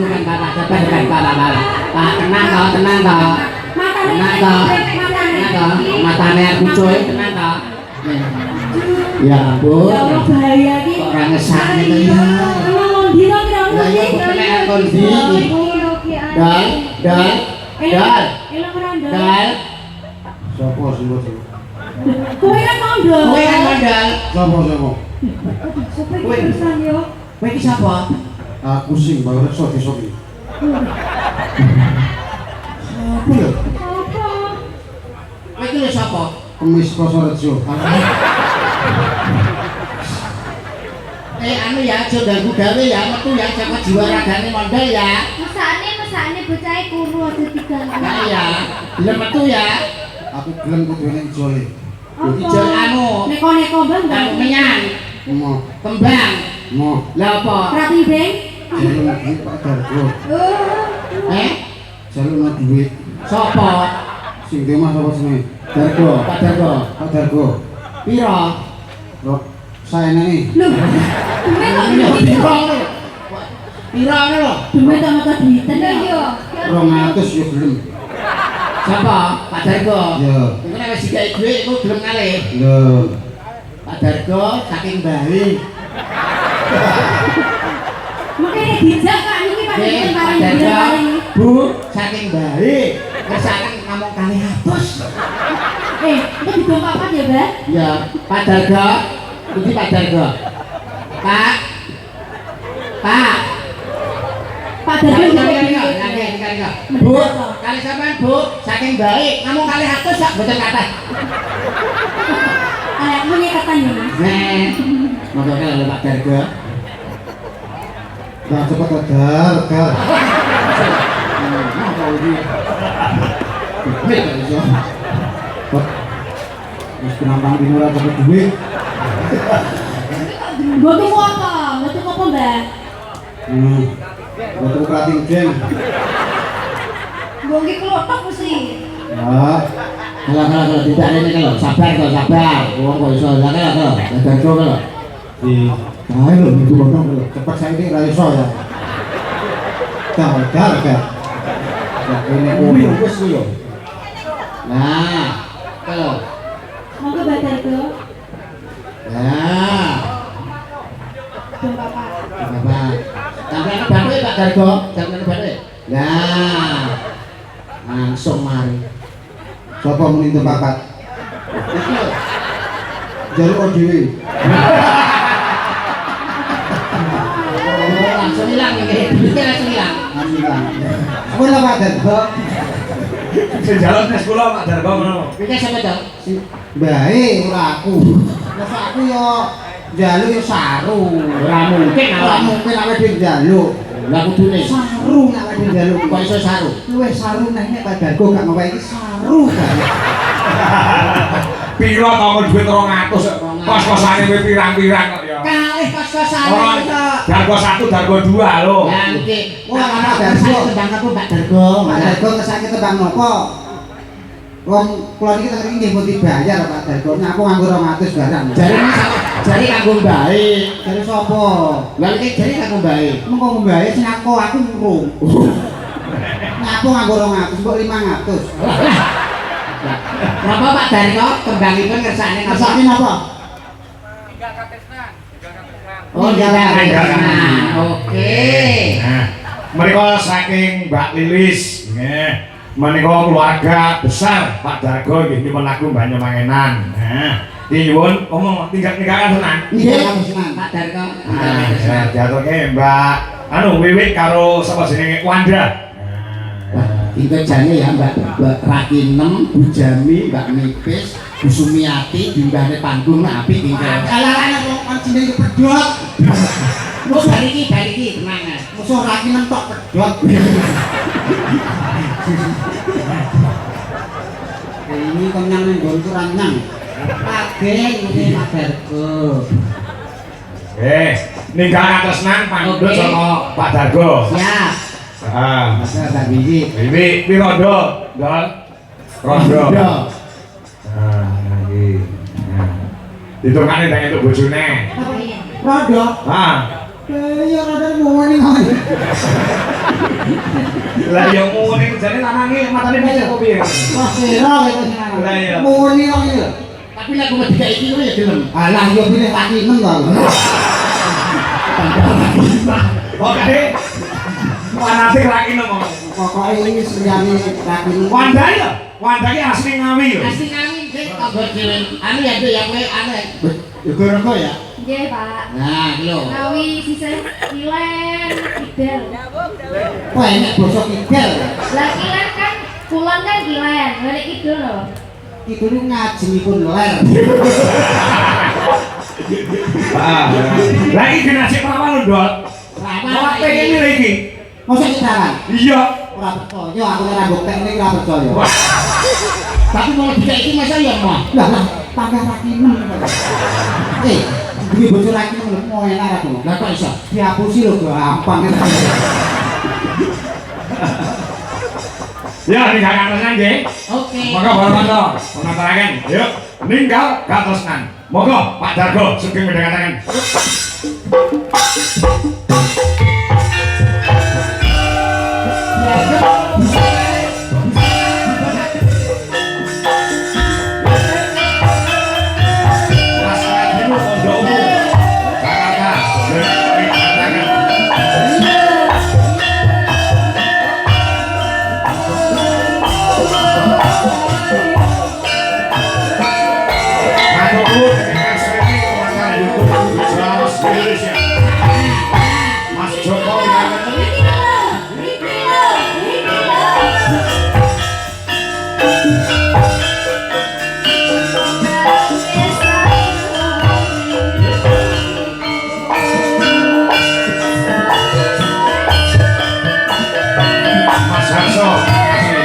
bukan Bapak, depan Bapak. Pak, tenang toh. Tenang toh. Matanya kucoy, tenang toh. Ya ampun. Ya Allah bahaya iki. Kok ora ngesakne to ya. Dino kira Ya kene kondi. Dal. Sopo sing bocah? Kowe kan mondok. Kowe kan modal. Sopo? Sopo iki terusan yo? Kowe iki sapa? Aku sing baru reksa disoki. Apa ya? Apa? Kowe iki lho sapa? Kemis Kosorejo. Anu ya, aja ganggu gawe ya, metu ya jaga jiwa ragane mondal ya. Mesane bocah kuru aja diganggu. Nah ya, gelem metu ya. Aku gelem kudune ijole. Ijo anu, Neko-neko bang. anu menyan, Mo, kembang. mo. Lah apa? Rapi beng. Jaluk duit Pak Dargo. Jaluk duit. Sopo? Sing demah sapa jenenge? Dargo, Pak Dargo. Pak Dargo. Piro? Lho, saene iki. Lho. Duwe kok Piro duit. lho? Piro lho? Duwe ta mata duiten yo. 200 yo gelem. Sapa? Pak Dargo. Ya. Iku nek wis digawe dhuwit iku gelem kalih. Lho. Pak Dargo saking Bali. Makanya dijak Pak niki Pak Nggih, Duiten Pak paling Dargo. paling. Bu, saking Bali. Kersane ngomong 200. Itu didom papat ya, Mbak? Ya, Pak Dargo. Iki Pak Dargo. Pak. Pak. Pak Dargo juga Bu, kali sampean Bu, saking baik, namun kali 100 sak mboten kathah. kayak punya katan ya, Mas. Nek, monggo lho Pak Dargo. Dah cepet Dar. Apa iki? Wis iso. Wis penampang dino ora cepet duit. Mbok tuku apa? Mbok tuku apa, Mbak? Buat krating geng. Mbok iki klothok mesti. Ya, Kalau tidak ini kalau sabar. Wong kok iso ya kalau Dargo kalau. di kae lho itu botong lho. Cepet saiki ra iso ya. Dar. Ya ini kuwi Wis ku yo. Nah, kalau Monggo Mbak Dargo. nah, Dom papat. Bapak. Sampeyan bantu Pak Dargo, sampeyan bantu. Nah. Langsung mari. sapa muni itu papat. Iki lho. Jaluk dhewe. Oh, langsung hilang ini. Duitnya langsung hilang. Apa lah Pak Dargo? Sing jalan tes kula Pak Dargo ngono. Duitnya siapa tuh? Bae ora aku. Masa aku yo njaluk yo saru. Ora mungkin Ora awakmu. mungkin awake dhewe njaluk. Lah kudune. Saru nek awake dhewe njaluk. Kok iso saru? Luwih saru nek Pak Dargo gak ngowahi iki saru kan. Piro to nggo duit 200 kos-kosane kowe pirang-pirang kok ya. Kalih kos-kosan Ora, iso. Dargo 1, Dargo 2 lho. Ya iki. Wah, Pak Dargo. Dargo tembang aku Pak Dargo. Pak Dargo ngesake tembang napa? Wong kula niki teng nggih mboten dibayar Pak Dargo. Nyapu nganggo 200 barang. Jari kanggo baik. Dari sapa? Lah iki jari kanggo baik. Mengko ngombe sing aku ngurung. Nyapu nganggo 200, mbok 500. Napa Pak Dargo kembangipun ngersakne napa? Ngesake napa? Oh, Tinggal. Oke. Nah, menika saking Mbak Lilis nggih. Menika keluarga besar Pak Dargo nggih nyuwun lagu Banyumangenan. Nah, nyuwun omong tinggal-tinggalan tenan. Nggih, Pak Dargo. Nah, jatuhke Mbak Wiwit karo sapa jenenge Wanda. Itu jane ya Mbak Raki 6, Bu Jami, Mbak Nipis, Bu Sumiati, dimbahne panggung apik tinggal. Kalah kok jenenge pedhot. Terus bariki tenang. Musuh lagi mentok pedhot. Ini kenyang ning nggonku ranyang. Pageng iki Pak Dargo. Ninggal katresnan pangundut sama Pak Dargo. Siap. Heeh. Pak Biji. Wiwit pi rondo, Dol. Rondo. Nah, iki. Ditungane ndang entuk bojone. Rondo. Ah, Ya rondo ngomongin. Lah ya muni jane lanange matane bisa kok piye? Wah, kira itu Lah iya. muni kok iki. Tapi nek aku tiga iki ya gelem. Alah yo pilih laki men to. Oke. Wanate laki ngomong. Pokoke ini sejane laki men. Wandai lho. Wandai asli Ngawi lho. Asli ngawin sing tanggo dhewe. Anu ya Dek, ya kowe aneh. Ya gorongko ya. Nggih, Pak. Nah, iki lho. Ngawi sisih kilen kidel. Wah, ini basa kidal. Lah kilen kan kulon kan kilen, balik kidul lho. Itu lu ngajengipun ler. Lah iki nasib perawan lho, Dot. Awak pengen milih iki. Masa kitaran? Iya. Ora percaya aku ora buktek ning ora percaya. Tapi mau tiga iki masa ya mah. Lah lah, tambah laki men. Duwe bojo laki men mau enak ra to. Lah kok iso? Dihapusi lho gampang. Ya, ninggalkan tenan nggih. Oke. Monggo Baromanto, pengaturaken. Yuk, ninggal katresnan. Monggo Pak Dargo sugeng midhangetaken. Pasangan dulu pondok umum. Jakarta, sugeng midhangetaken. Matur dengan streaming kemudian YouTube Jelas Indonesia. Mas Joko Widodo. Mas Harso, terima kasih.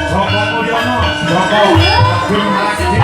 Joko Mulyono, Joko Agung Malakiji.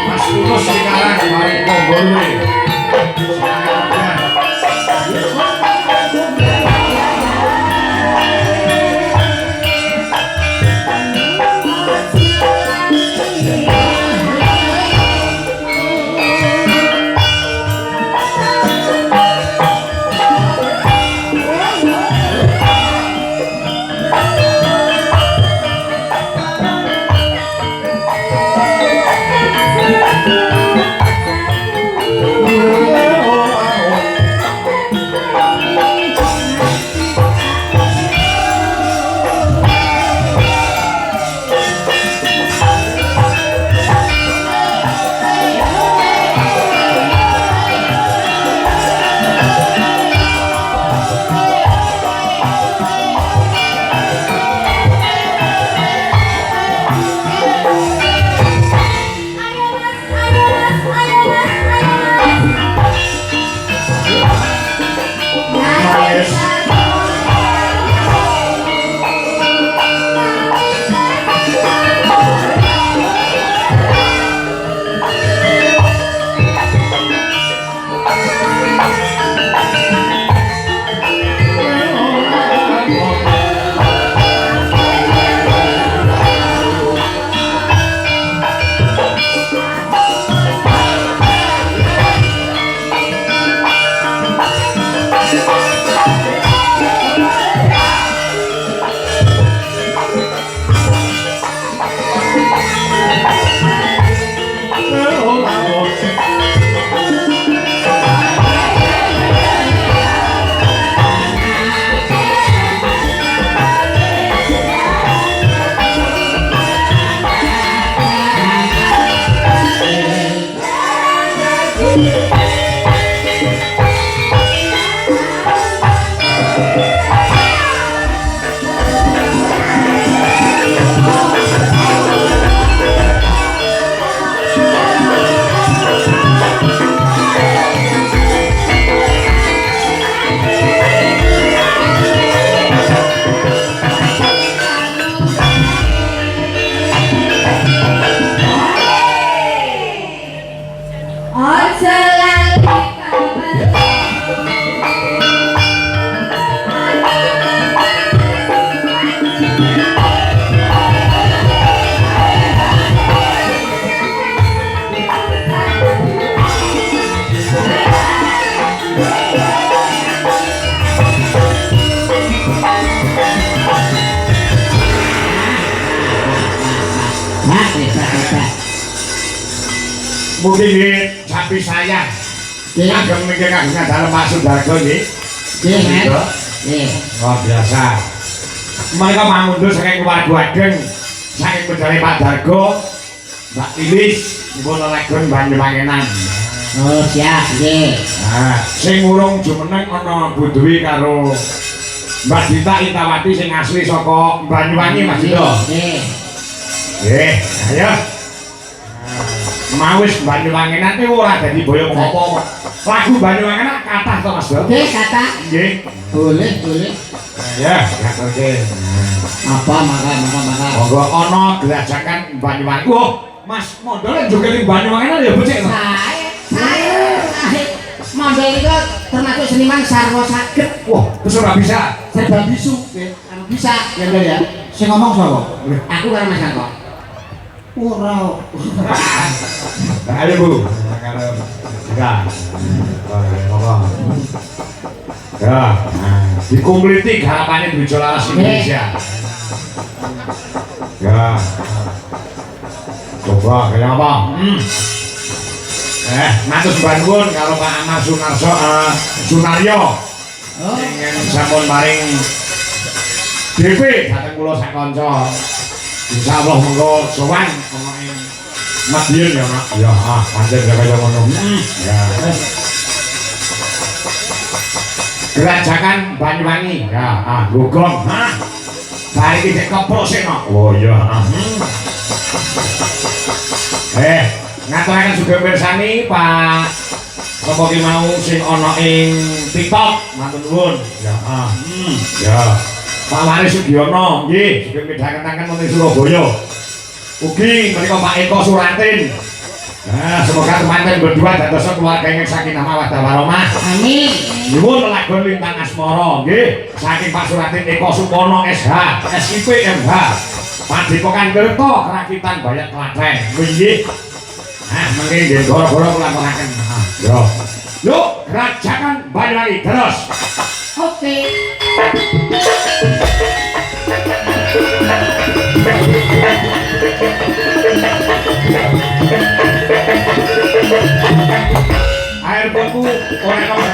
Mas Tulus sekarang kemarin Konggolwe. hebat. Mungkin ini sapi saya. Nggih. Agak mungkin kagak dalam masuk Dargo nih. Nggih, Mas. Nggih. Luar biasa. Mereka mangundur saking keluarga ageng, saking medali Pak Dargo, Mbak Lilis, ibu nelagon Banyuwangenan. Oh, siap, nggih. Nah, sing urung jumeneng ana Bu Dwi karo Mbak Dita Intawati sing asli saka Banyuwangi Mas Dito. Nggih. Nggih, ayo. Mawis Banyuwangenan iki ora dadi boyo apa-apa. Lagu Banyuwangenan kathah to Mas Dito. Nggih, kata. Nggih. Boleh. Ya, ngaturke. Apa maka. Monggo ana gerajakan Banyuwangi. Wah, Mas mondole juga ning Banyuwangenan ya becik. Saya mondel itu termasuk seniman sarwa saged. Wah, terus ora bisa. Serba bisu, nggih. Anu bisa, ya Ndel ya. Sing ngomong sapa? Aku karo Mas Angko. Ora. Ayo Bu, karo Dika. Monggo. Ya, dikumpliti harapannya Dwi Laras Indonesia. Ya. Coba kayak apa? Matur Bandung kalau Pak Amar Sunaryo. Ingin sampun paring DP dateng kula sak kanca. Insyaallah mengko sowan ana ing Madiun ya, Mak. Ya, pancen kaya ngono. Ya. Gerajakan Banyuwangi. Ya, gugong. Bari iki cek keproseno. Oh iya, ngaturaken sugeng pirsani Pak sapa ki mau sing ana ing TikTok matur nuwun. Ya, ya. Pak Waris Sugiono nggih sugeng midhangetken wonten Surabaya. Ugi menika Pak Eko Suratin. Nah, semoga teman-teman berdua dados keluarga ingkang sakinah mawaddah warahmah. Amin. Nyuwun lelagon lintang asmara nggih saking Pak Suratin Eko Supono SH, SIP MH. Padepokan Kerto Kerakitan Bayat Klaten. Nggih. Nah, mengke nggih goro-goro kula aturaken. Yo. Yuk, gerajakan Banyuwangi terus. Oke. Air beku oleh kamu.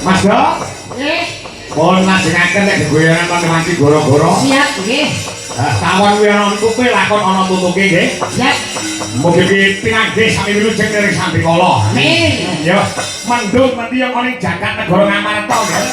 Mas Do? Nggih. Mohon lajengaken nek gegoyangan panci goro-goro. Siap nggih. Tawon kuwi ana tutupe lakon ana tutuke nggih. Siap. Mugi pinanggih sami wilujeng nering Sambikala. Amin. Ya, mendung mendiyong ning jagat negara Ngamarta nggih.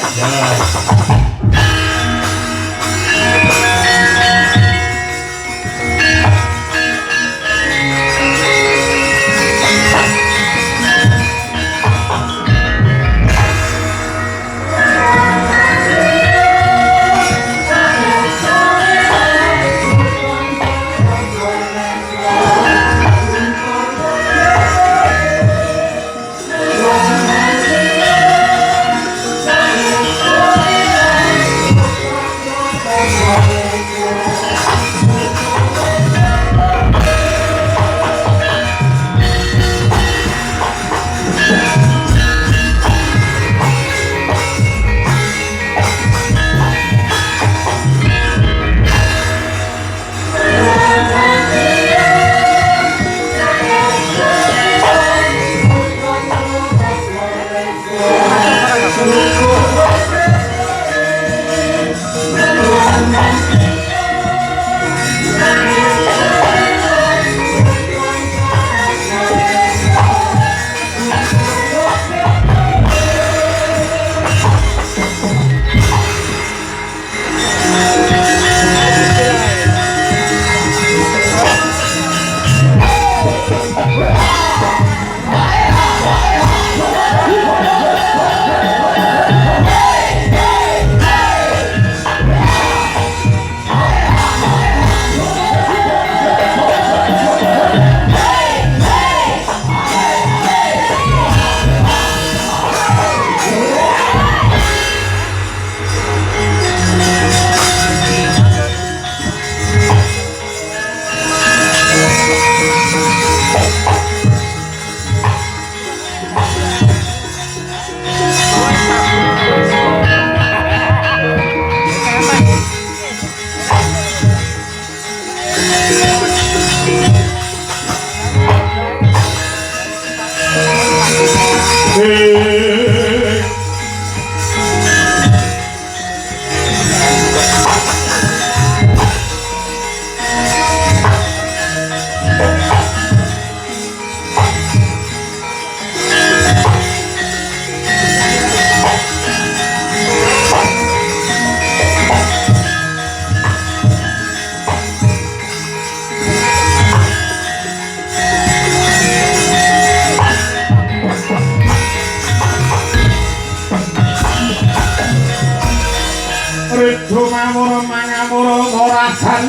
Ridho ngawur mangamur ngorasan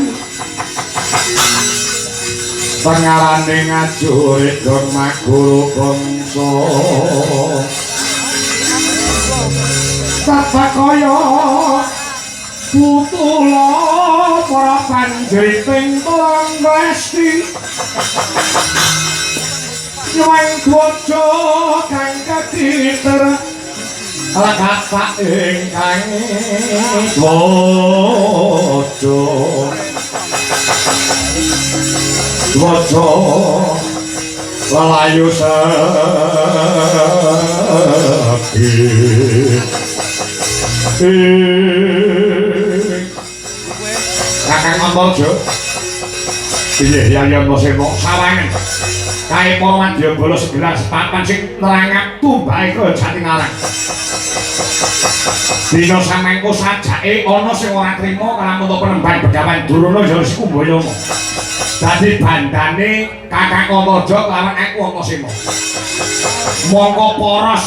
pengarane ngajur ridho maguru bangsa tata kaya putula para panjriting panggesti nyuwang bojo kang kakiter lakata ingkang bojo bojo lalayu Kakang Antarja iya Yayan Masena sawangen kae para wadyabala segelar sepapan sing nerangake tumbake Jatingarang dina samengko sajake ana sing ora trima kalamun penemban Begawan Durana ya wis kumbayana dadi bandane Kakang Antarja kelawan aku Antasena mongko poros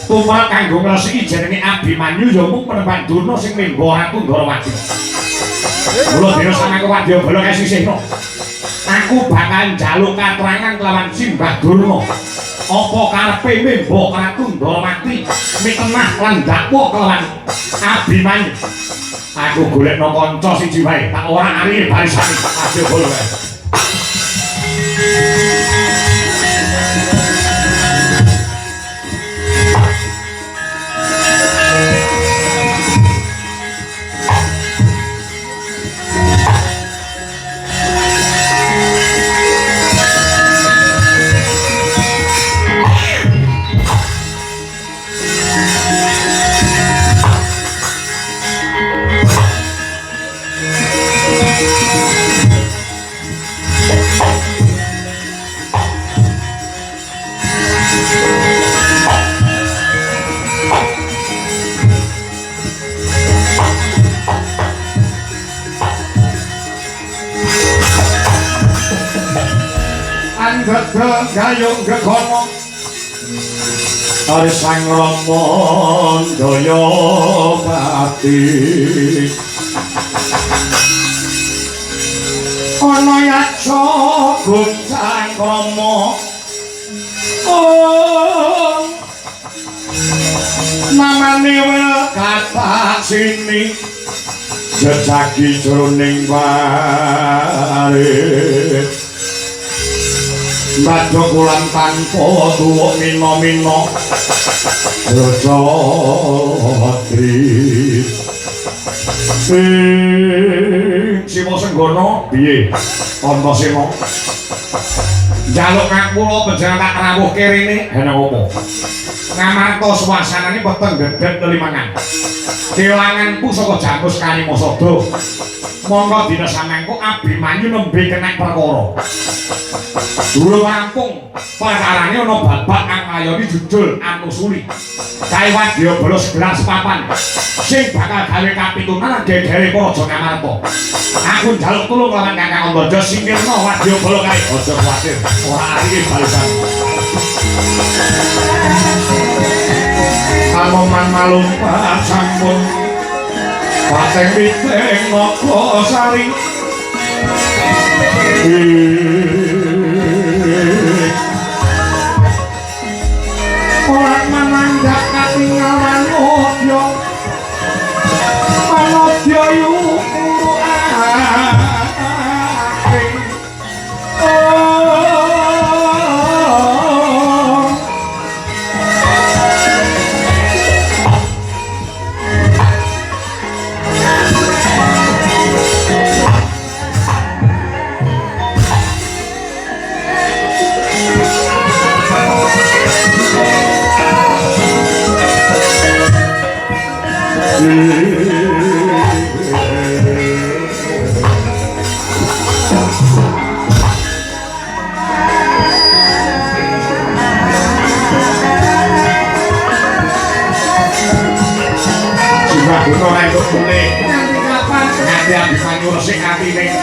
tumal kanggo ngresiki jenenge Abimanyu ya mung penemban Durna sing mimba Ratu Ndarawati mula dina samengko wadyabala kesisihna aku bakal njaluk katrangan kelawan Simbah Durna apa karepe mimba Ratu Ndarawati mitenah lan dakwa kelawan Abimanyu aku golekno kanca siji wae tak ora ari barisane wadyabala wae gayung gegono Ari Sang Rama daya pati ana yaksa guncang Rama namane wel kathah sini jejagi jroning waris Badha kulan tanpa tuwuk mina-mina Rajatri Sima Senggana piye Antasena njaluk ngapura panjenengan tak rawuhke rene ana apa ngamarta suasanane weteng gedhet kelimangan kelanganku saka Jamus Kalimasada monggo dina samengko Abimanyu nembe kenek perkara durung rampung perkarane ana babak kang nglayani judul Anusuli kae wadyabala segelar sepapan sing bakal gawe kapitunan gegere Praja Ngamarta aku njaluk tulung lawan Kakang Antarja singkirna wadyabala kae aja kuwatir ora ari balesan Anoman malumpat sampun pateng piteng Nagasari Orang menanggap katingalan Odyo Manodyo yukuru aking Nanti kapan? Nanti bisa nyurusin hati nih.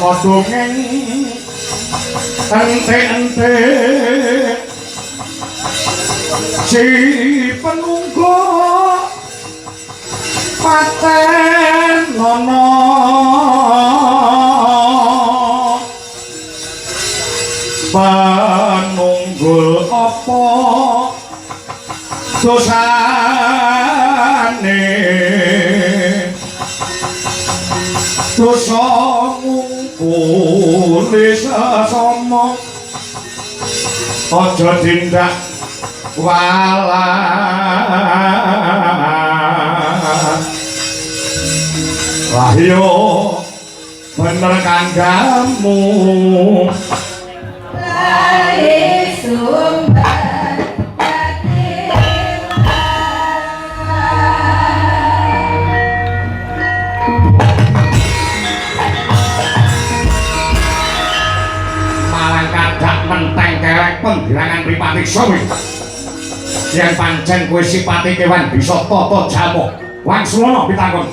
ana dongeng ente-ente si penunggu paten nono panunggul apa dosane dosa ngungkuli sesama aja tindak walah wah yo bener kanggamu Lai sumber malang kadak menteng kelek penggirangan Pripati Sawi yang pancen kowe sipati kewan bisa tata jamu Wangsulana pitakon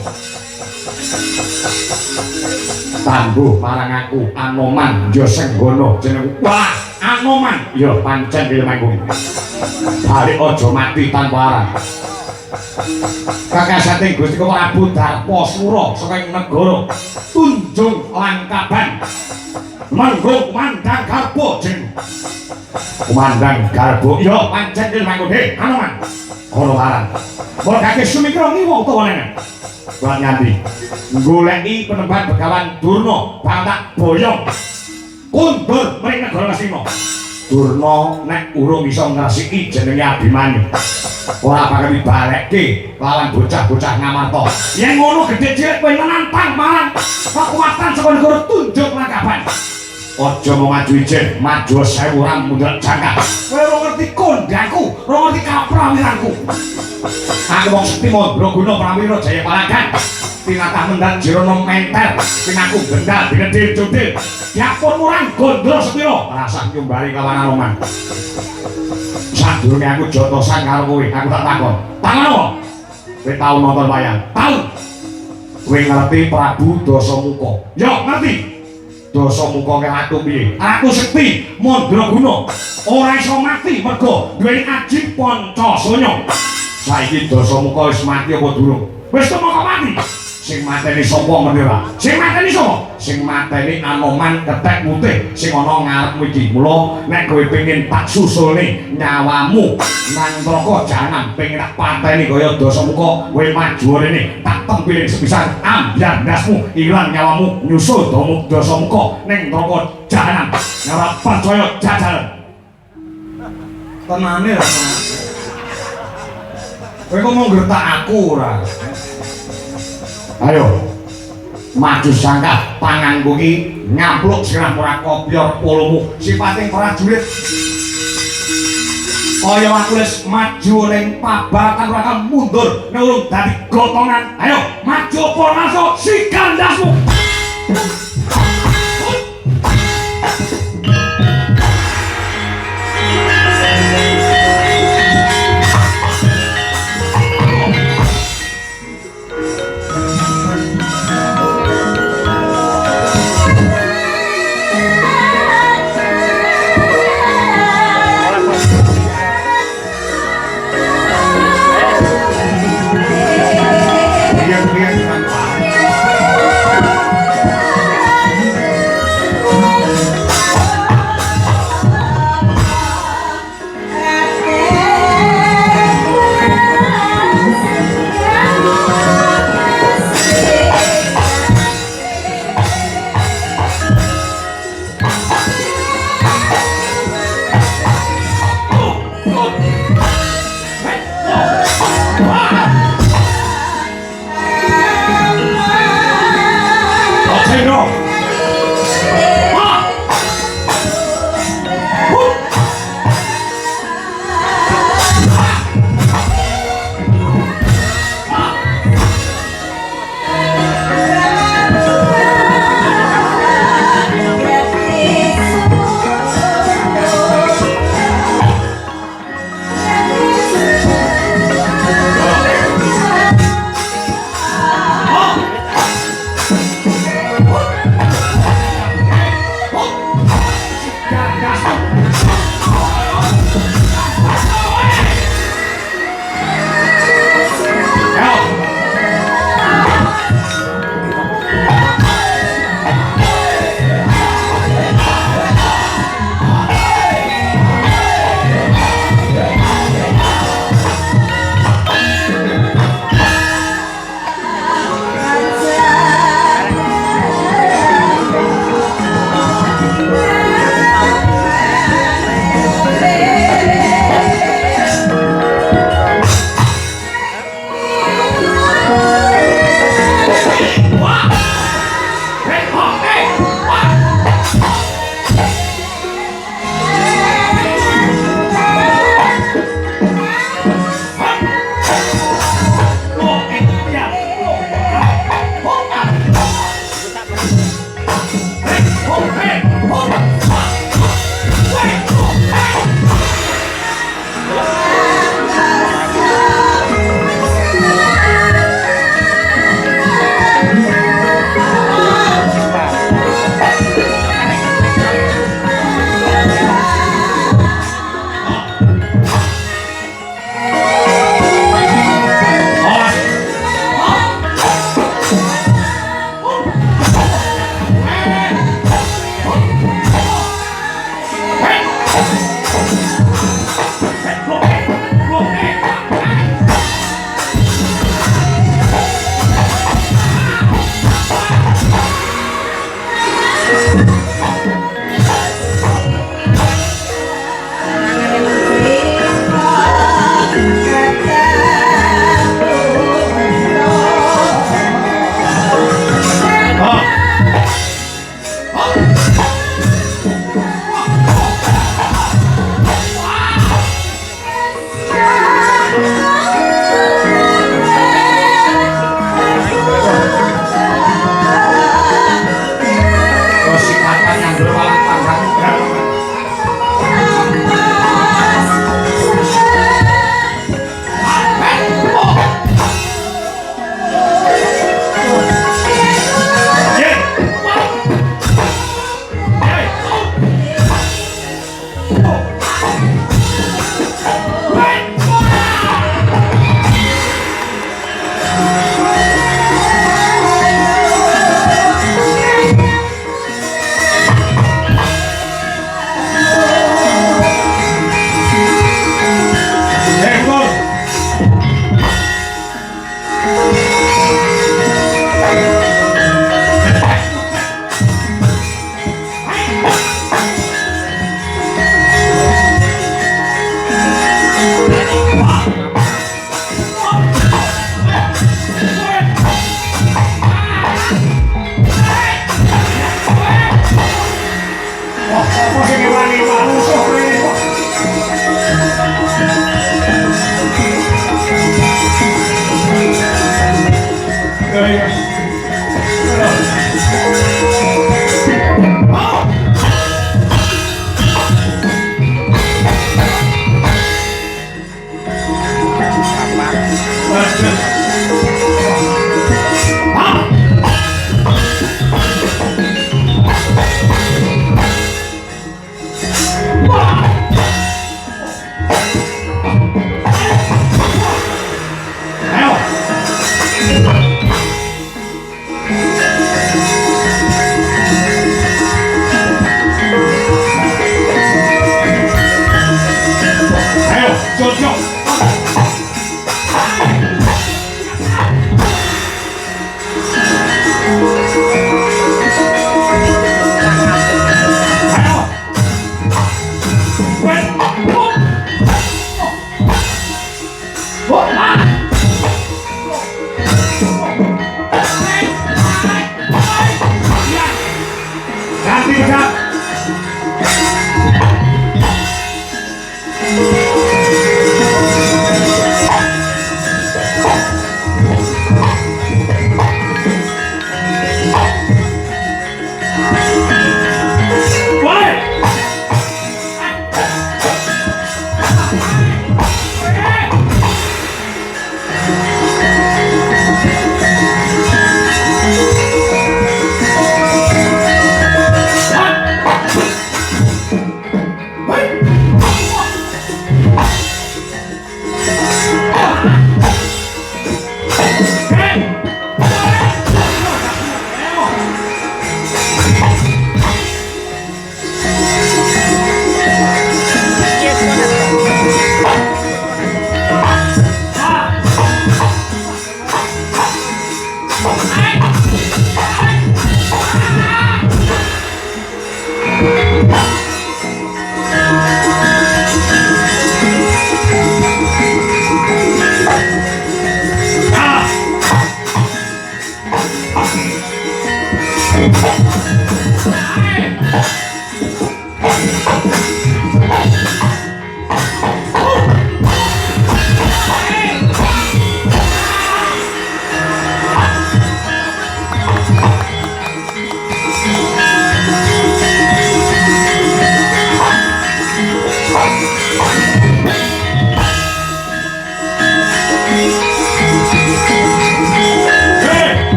tambuh marang aku Anoman ya Senggana jeneng wah Anoman ya pancen iki manggung balik aja mati tanpa arah kakasating Gusti Prabu Darmasura saking negara Tunjung Langkaban manggung mandang garbo jeneng kumandang garbo ya pancen iki manggung he Anoman kono barang Bolkake sumikra ngiwong to wenengan buat nyanti goleki penemban Begawan Durna Batak boyong kundur mring negara Ngastina Durna nek urung iso ngresiki jenenge Abimanyu ora bakal dibalekke lawan bocah-bocah Ngamarta yen ngono gedhe cilik kowe nantang marang kekuatan saka negara Tunjung Langkaban aja mau maju ijen maju 1000 orang mundur jangka kowe ora ngerti kondangku ora ngerti kaprawiranku aku wong sekti Mandra Guna Prawira Jaya Palagan tinatah mendat Jirono Menter pinaku gendal binedil jodil diapun murang gondro sepiro rasah nyumbari kawan Anoman sadurunge aku jotosan karo kowe aku tak takon apa? Kowe tau nonton wayang? Tau kowe ngerti Prabu Dasamuka ya ngerti Dasamuka ke ratu piye? Ratu sekti Mandraguna ora iso mati mergo duweni aji Pancasanya saiki Dasamuka wis mati apa durung? Wis temoko mati. Sing mateni sapa ngerti ora? Sing mateni sapa? Sing mateni Anoman ketek putih sing ana ngarepmu iki. Mula nek kowe pengin tak susulne nyawamu nang neraka jahanam, pengin tak pateni kaya Dasamuka, kowe maju rene tak tempiling sepisan ambyar ndasmu ilang nyawamu nyusul Dasamuka ning neraka jahanam. Ora percaya jajal. Tenane ra. Kowe kok mau nggertak aku ora? Ayo. Maju sangka tanganku iki ngampluk sirah ora kopior polomu sipating prajurit. Kaya aku wis maju ning pabarakan ora mundur nek urung dadi gotongan. Ayo maju apa masuk sikandasmu.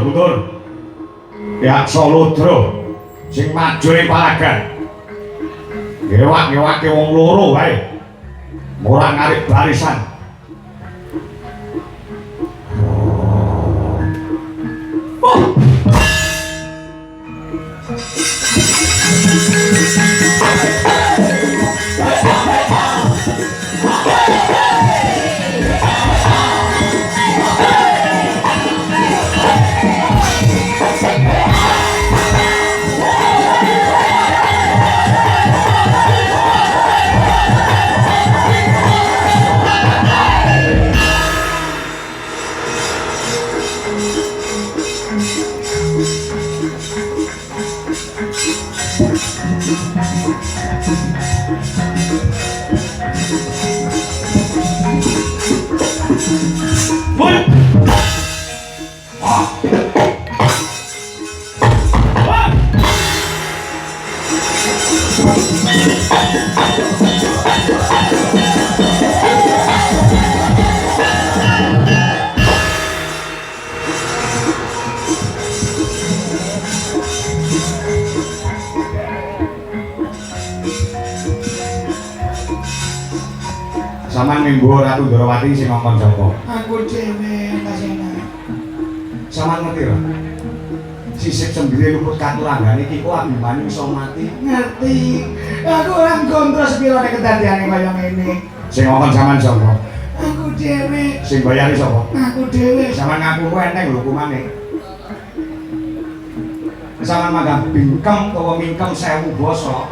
Budur, ya Saludra sing maju ing palagan. Ngewak-ngewake wong loro wae. Ora ngarik barisan. Saman mimbo Ratu Ndorowati sing ngongkon sapa? Aku dhewe Tasena. Saman ngerti ora? Sisip sendiri luput katuranggane iki kok Abimanyu iso mati. Ngerti. Aku ora kontrol sepirane kedadiane kaya ngene. Sing ngongkon sampean sapa? Aku dhewe. Sing bayari sapa? Aku dhewe. Sampean ngaku ku enteng lho hukumane. Sampean magang bingkem utawa mingkem 1000 basa.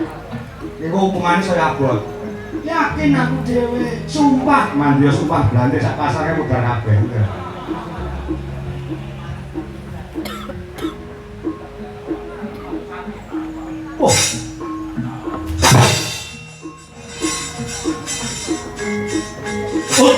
Iku hukumane saya abot. Yakin aku dhewe. Sumpah, mandia sumpah Belanda sak pasare mudar kabeh. Oh. Oh.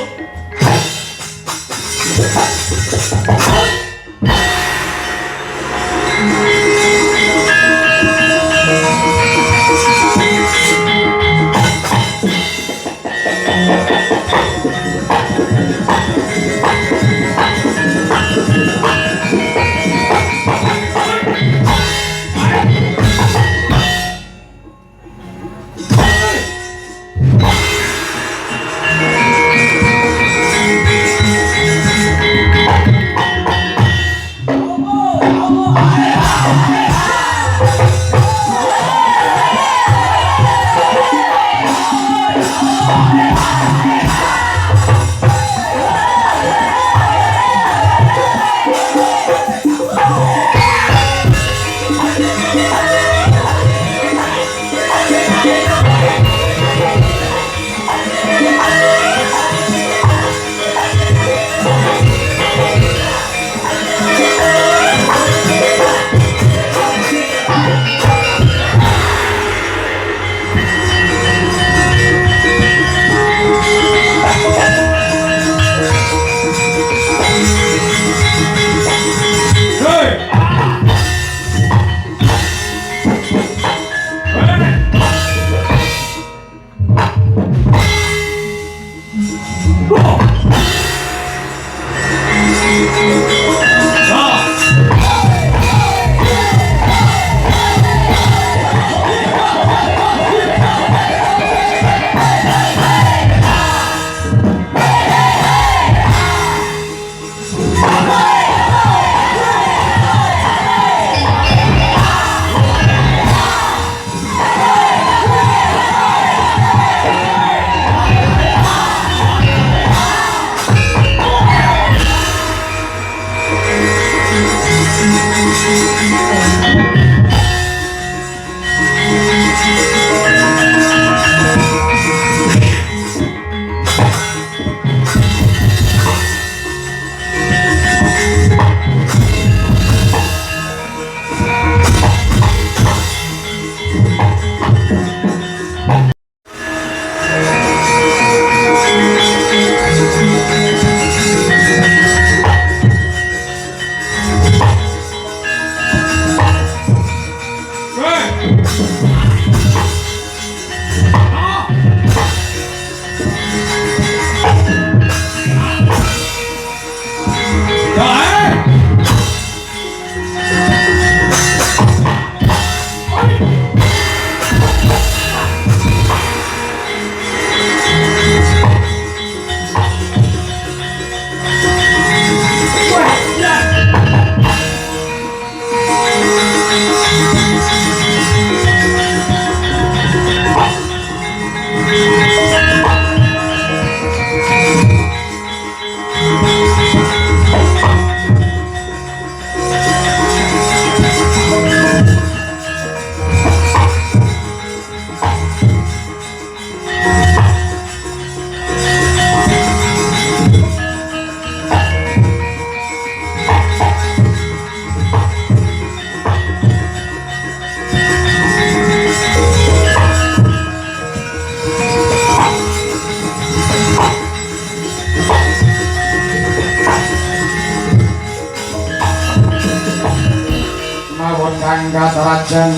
pun kang katrajan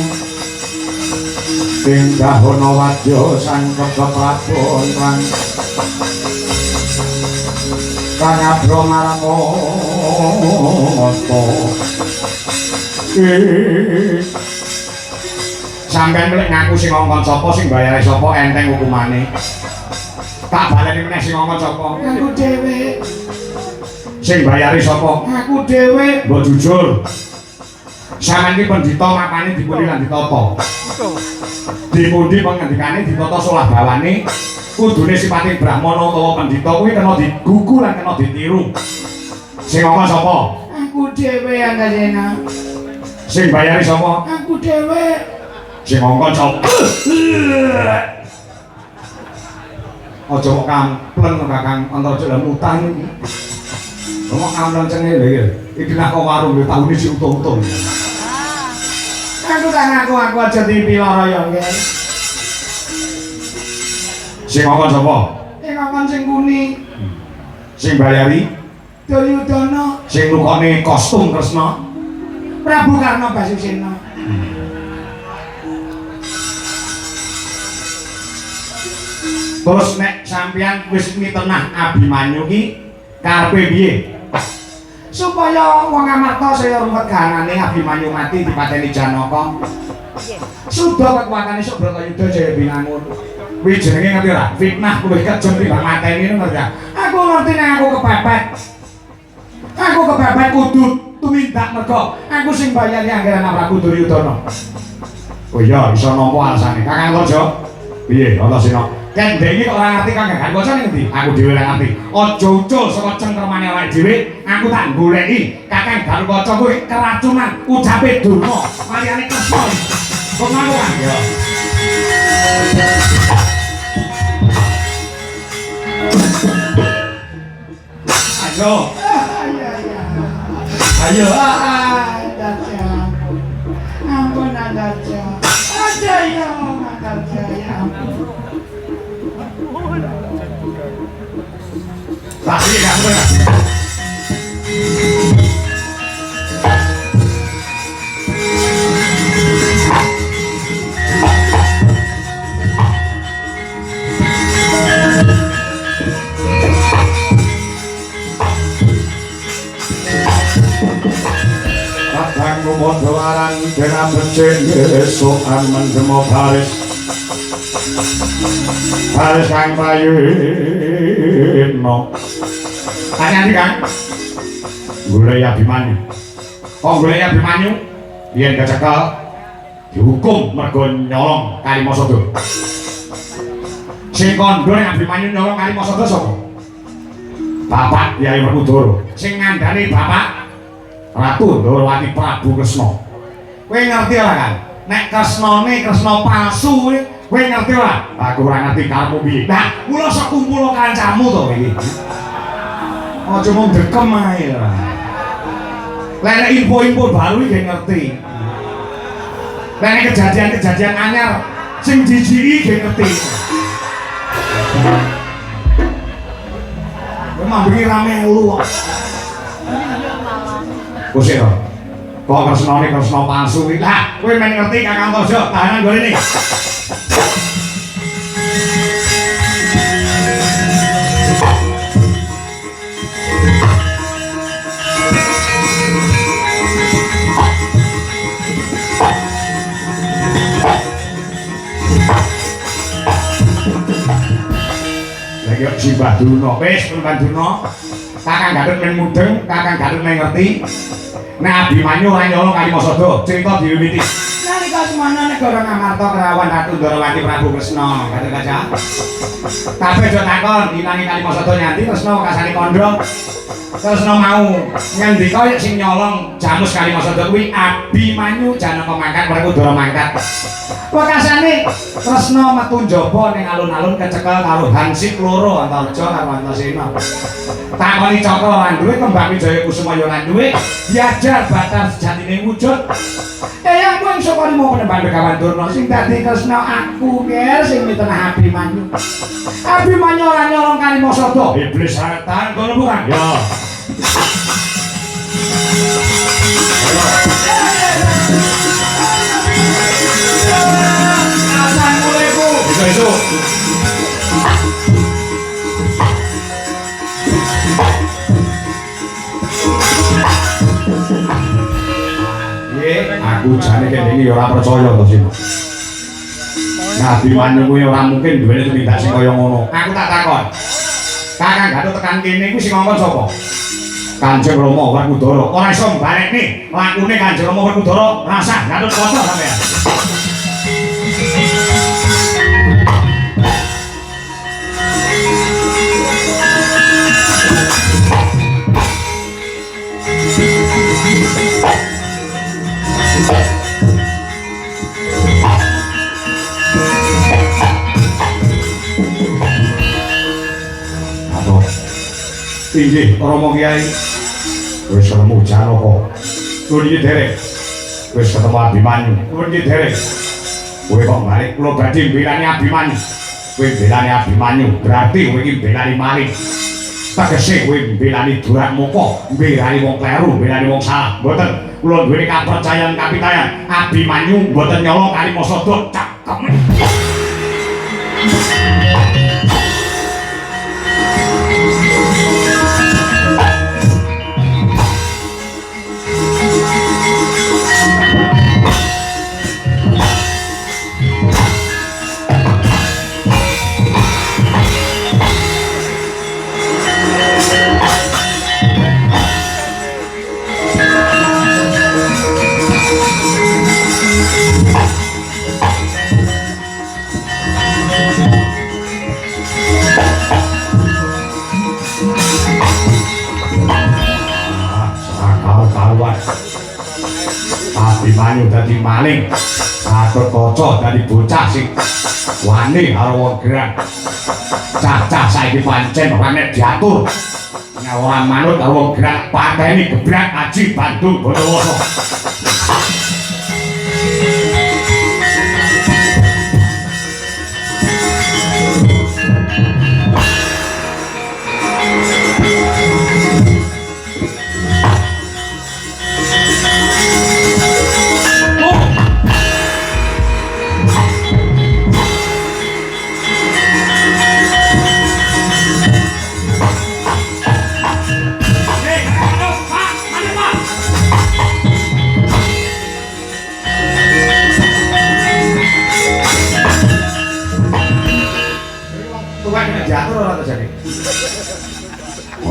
Tinggahana wadya sang keprabon kang abro maramata sampeyan lek ngaku sing ngongkon sapa sing bayare sapa enteng hukumane tak baleni meneh sing ngongkon sapa aku dhewe sing bayari sapa aku dhewe mbok jujur sampeyan iki pendhita mapane dipuni lan ditata dipundi pangendikane ditata solah bawane kudune sipating brahmana utawa pendhita kuwi kena digugu lan kena ditiru sing ngomong sapa aku dhewe Antasena sing bayari sapa aku dhewe sing ngomong sapa aja kok kampleng Kakang Antareja lan utang iki ngomong kampleng cengel lho iki nak kok warung yo taune sing utung-utung aku kan aku aja dipiloro ya nggih sing ngomong sapa sing ngomong sing kuni sing bayari Duryudana sing lukane kostum Kresna Prabu Karna Basusena terus nek sampeyan wis mitenah Abimanyu ki karepe piye supaya wong Amarta saya rumpet kahanane Abimanyu mati dipateni Janaka sudah kekuatane Subrata Jaya Binangun kuwi jenenge ngerti ora fitnah kuwi kejem timbang mateni ngerti aku ngerti nek aku kepepet kudu tumindak mergo aku sing bayari anggaran Prabu Duryudana oh iya iso nampa alasane Kakang Antareja piye Antasena kan dhek iki kok ora ngerti Kakang Antareja ngendi aku dhewe ora ngerti aja ucul saka cengkemane awake dhewe aku tak goleki Kakang Darukaca kuwi keracunan ucape Durna mariyane Kresna kok ngono kan ya ayo ayo Antareja ampun Antareja aja ya Antareja ya tapi gak benar Kadang kumodo aran kena becik sokan mendemo baris baris kang payuno tanya kan golek Abimanyu kok golek Abimanyu yen kecekel dihukum mergo nyolong Kalimasada sing kandha nek Abimanyu nyolong Kalimasada sapa Bapak Kyai Werkudara sing ngandhani Bapak Ratu Ndorowati Prabu Kresna kowe ngerti ora kan nek Kresnane Kresna palsu kowe ngerti ora aku ora ngerti karepmu piye nah kula sok kumpul kancamu to iki aja mung dekem ae ora lek info-info baru iki ngerti lek kejadian-kejadian anyar sing jijiki iki ngerti memang begini rame lu kusir kok Kresnane Kresna palsu iki lah kowe men ngerti Kakang Antareja tahanan golene lagi Simbah Durna wis Mbah Durna Kakang Gatut men mudeng Kakang Gatut men ngerti nek Abimanyu ora nyolong Kalimasada cerita diwiwiti nalika semana negara Ngamarta kerawan Ratu Ndorowati Prabu Kresna Gatut Kaca kabeh do takon ilangi Kalimasada nyanti Kresna kasane kandha Kresna mau ngendika sing nyolong jamus Kalimasada kuwi Abimanyu Janaka mangkat Werkudara mangkat Wakasane Kresna metu njaba ning alun-alun kecekel karo Hansip loro Antareja karo Antasena. Takoni Cakra lan duwe Kembang Wijaya Kusuma yo lan duwe diajar batar sejatine wujud. Eyang kuwi saka limo penemban Begawan Durna sing dadi Kresna aku ker sing mitenah Abimanyu. Abimanyu ora nyolong Kalimasada. Iblis setan ngono bukan? Ya. besok. Aku jane kene iki ora percaya to sih. Nabi Manyu kuwi ora mungkin duwene tumindak sing kaya ngono. Aku tak takon. Kakang Gatot tekan kene iku sing ngomong sapa? Kanjeng Rama Werkudara. Ora iso mbarekne lakune Kanjeng Rama Werkudara rasah Gatot Kaca sampean. Inggih Rama Kyai wis ketemu Janaka nuwun iki derek wis ketemu Abimanyu nuwun iki derek kowe kok balik kula badhe mbelani Abimanyu kowe mbelani Abimanyu berarti kowe iki mbelani maling tegese kowe mbelani Duratmoko mbelani wong kleru mbelani wong salah mboten kula duweni kapercayan kapitayan Abimanyu mboten nyolong kali Masada cakep. Abimanyu dadi maling, Gatot Kaca dadi bocah sing wani karo wong gerang. Cacah saiki pancen ora nek diatur. Nek ora manut karo wong gerang pateni gebrak Aji Bandung Bondowoso.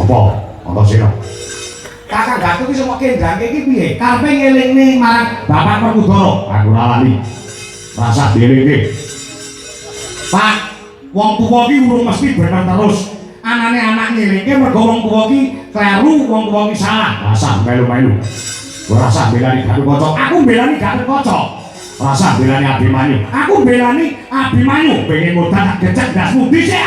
Apa? Antasena. Kakang Gatot iki sok kendhange iki piye? Karepe ngelingne marang Bapak Werkudara. Aku ora lali. Rasa dhewe. Pak, wong tuwa iki urung mesti bener terus. Anane anak ngelingke mergo wong tuwa iki kleru, wong tuwa iki salah. Rasa melu-melu. Ora rasa belani Gatot Kaca. Aku belani Gatot Kaca. Rasa belani Abimanyu. Aku belani Abimanyu. Pengen modal tak gecek dasmu dhisik.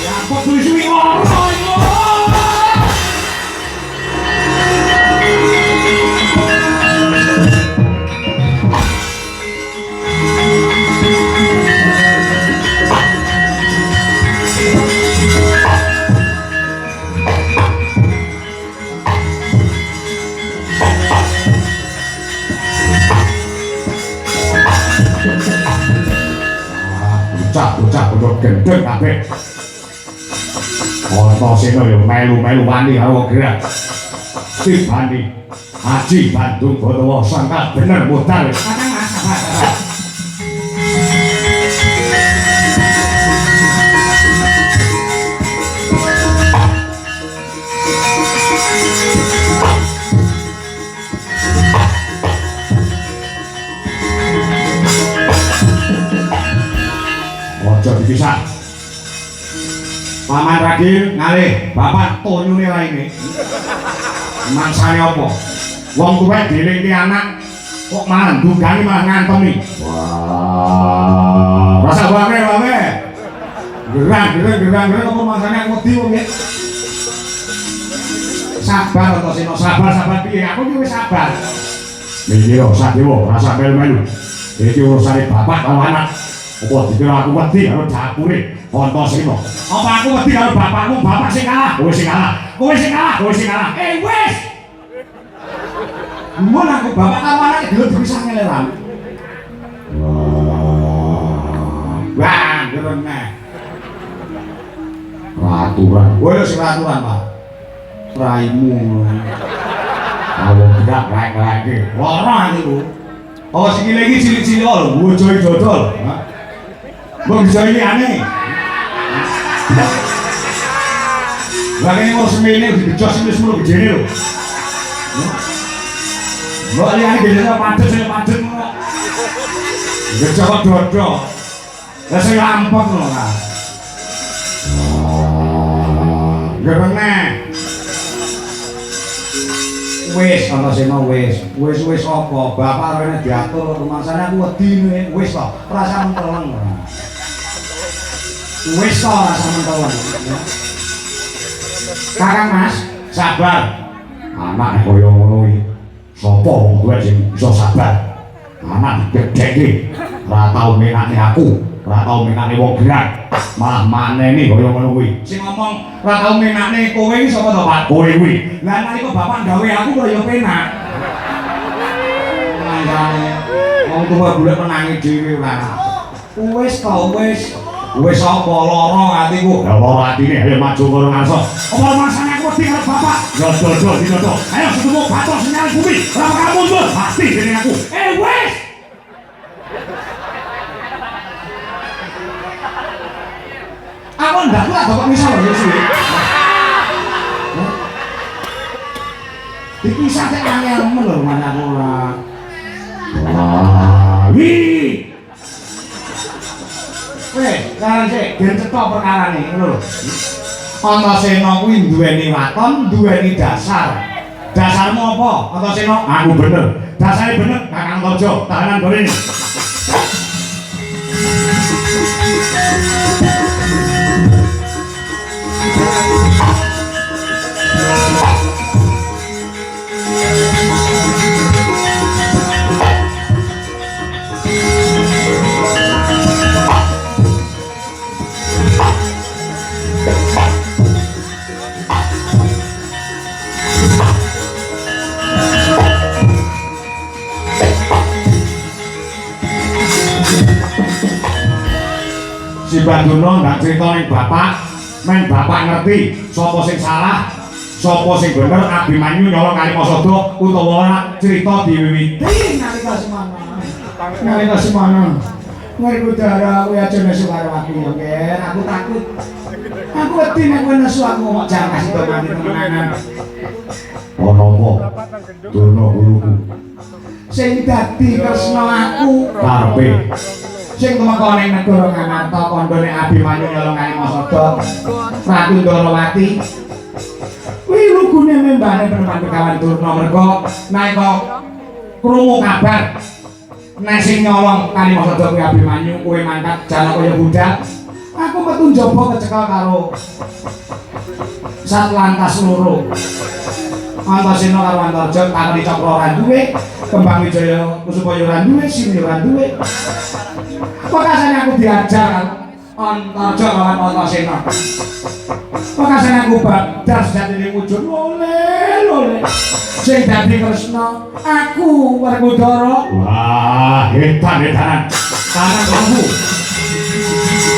Ya kok suwi-suwi ora yo. Bocah bodho gendeng kabeh. Antasena yo melu-melu wani karo wong gerak. Dibanding Aji Bandung Bondowoso sangka bener modal. Kakang Mas sabar. Aja dipisah. Paman Ragil ngalih, bapak tonyune raine. Mangsane apa? Wong tuwek dilingke anak kok malah ndunggangi malah ngantemi. Wah, rasa wae. Gerang apa mangsane aku wedi wong iki. Sabar Antasena, sabar piye? Aku iki wis sabar. Niki lho, Sadewa, rasa melu-melu. Iki urusane bapak karo anak. Apa dikira aku wedi karo dapure Antasena? Apa aku wedi karo bapakmu, bapak sing kalah? Kowe sing kalah. Kowe sing kalah, kowe sing kalah. Wis. Mun aku bapak karo anak delok dipisah ngeleran. Wah, gerene. Raturan. Kowe sing raturan, Pak. Raimu. Kalau tidak lagi, lara itu. Oh, sing lagi cilik-cilik lho, bojoe dodol. Mbok bisa ini aneh. Lagi mau semene dijos wis mulu gedene lho. Mbok liyane gedene padet sing padet ngono. Gejak dodol. Lah sing lampot lho, Kak. Gerene. Wis Antasena wis apa bapak rene diatur rumangsane aku wedine wis to rasa menteleng wis to rasa menteleng Kakang Mas sabar anak kaya ngono iki sapa wong tuwa sing iso sabar anak gedhe ora tau menake aku ora tau menake wong gerak malah maneni kaya ngono kuwi sing ngomong ora tau menake kowe iki sapa to Pak kowe kuwi lah nalika bapak gawe aku kok ya penak mangane wong tuwa golek menangi dhewe ora wis to wis apa lara atiku ya lara atine ayo maju karo ngarsa apa masane aku wedi karo bapak dodol ayo ketemu batok sinyal bumi ora bakal mundur pasti dening aku wis aku ndak kuat bapak misal lho suwe. Dipisah tek angel men lho mana aku ora. Wi. Weh, sekarang sik ben cetok perkarane ngono lho. Antasena kuwi duweni waton, duweni dasar. Dasarmu apa? Antasena aku bener. Dasare bener Kakang Tojo, tahanan goreng. Si Baduna ndak cerita ning bapak, men bapak ngerti sapa sing salah, sapa sing bener Abimanyu nyolong Kalimasada utawa ora cerita diwiwiti nalika semana. Nalika semana. Kowe kudara kowe aja nesu karo aku ya, Ger. Aku takut. Aku wedi nek kowe nesu aku kok jan kasih mati temenanan. Ono apa? Durna guruku. Sing dadi tresna aku karepe sing tumeka ning negara Ngamarta kandhane Abimanyu nyolong Kalimasada Ratu Ndarawati kuwi lugune membane Peneman Begawan Durna merga nalika krungu kabar nek sing nyolong Kalimasada kuwi Abimanyu kuwi mangkat Janakaya budal aku metu njaba kecekel karo Satlantas loro Antasena karo Antarja Kangri Cakra ora duwe Kembang Wijaya Kusupaya ora duwe Sini ora duwe Pekasane aku diajar Antarja lawan Antasena. Pekasane aku badar sejatine wujud lole. Sing dadi tresna aku Werkudara. Wah, edan-edanan. Tangan kamu.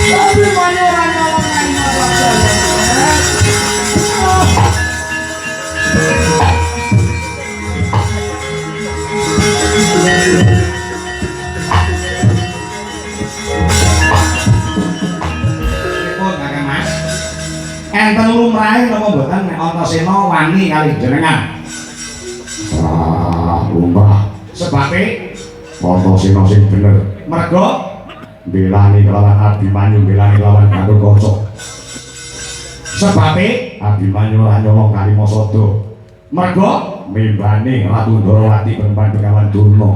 Tapi ora nyolong enten lumrahe napa mboten nek Antasena wani kalih jenengan? Lumrah. Sebabe Antasena sing bener. Merga belani kelawan Abimanyu, belani kelawan Gatotkaca. Sebabe Abimanyu ora nyolong Kalimasada. Merga membane Ratu Ndarawati Peneman Begawan Durna.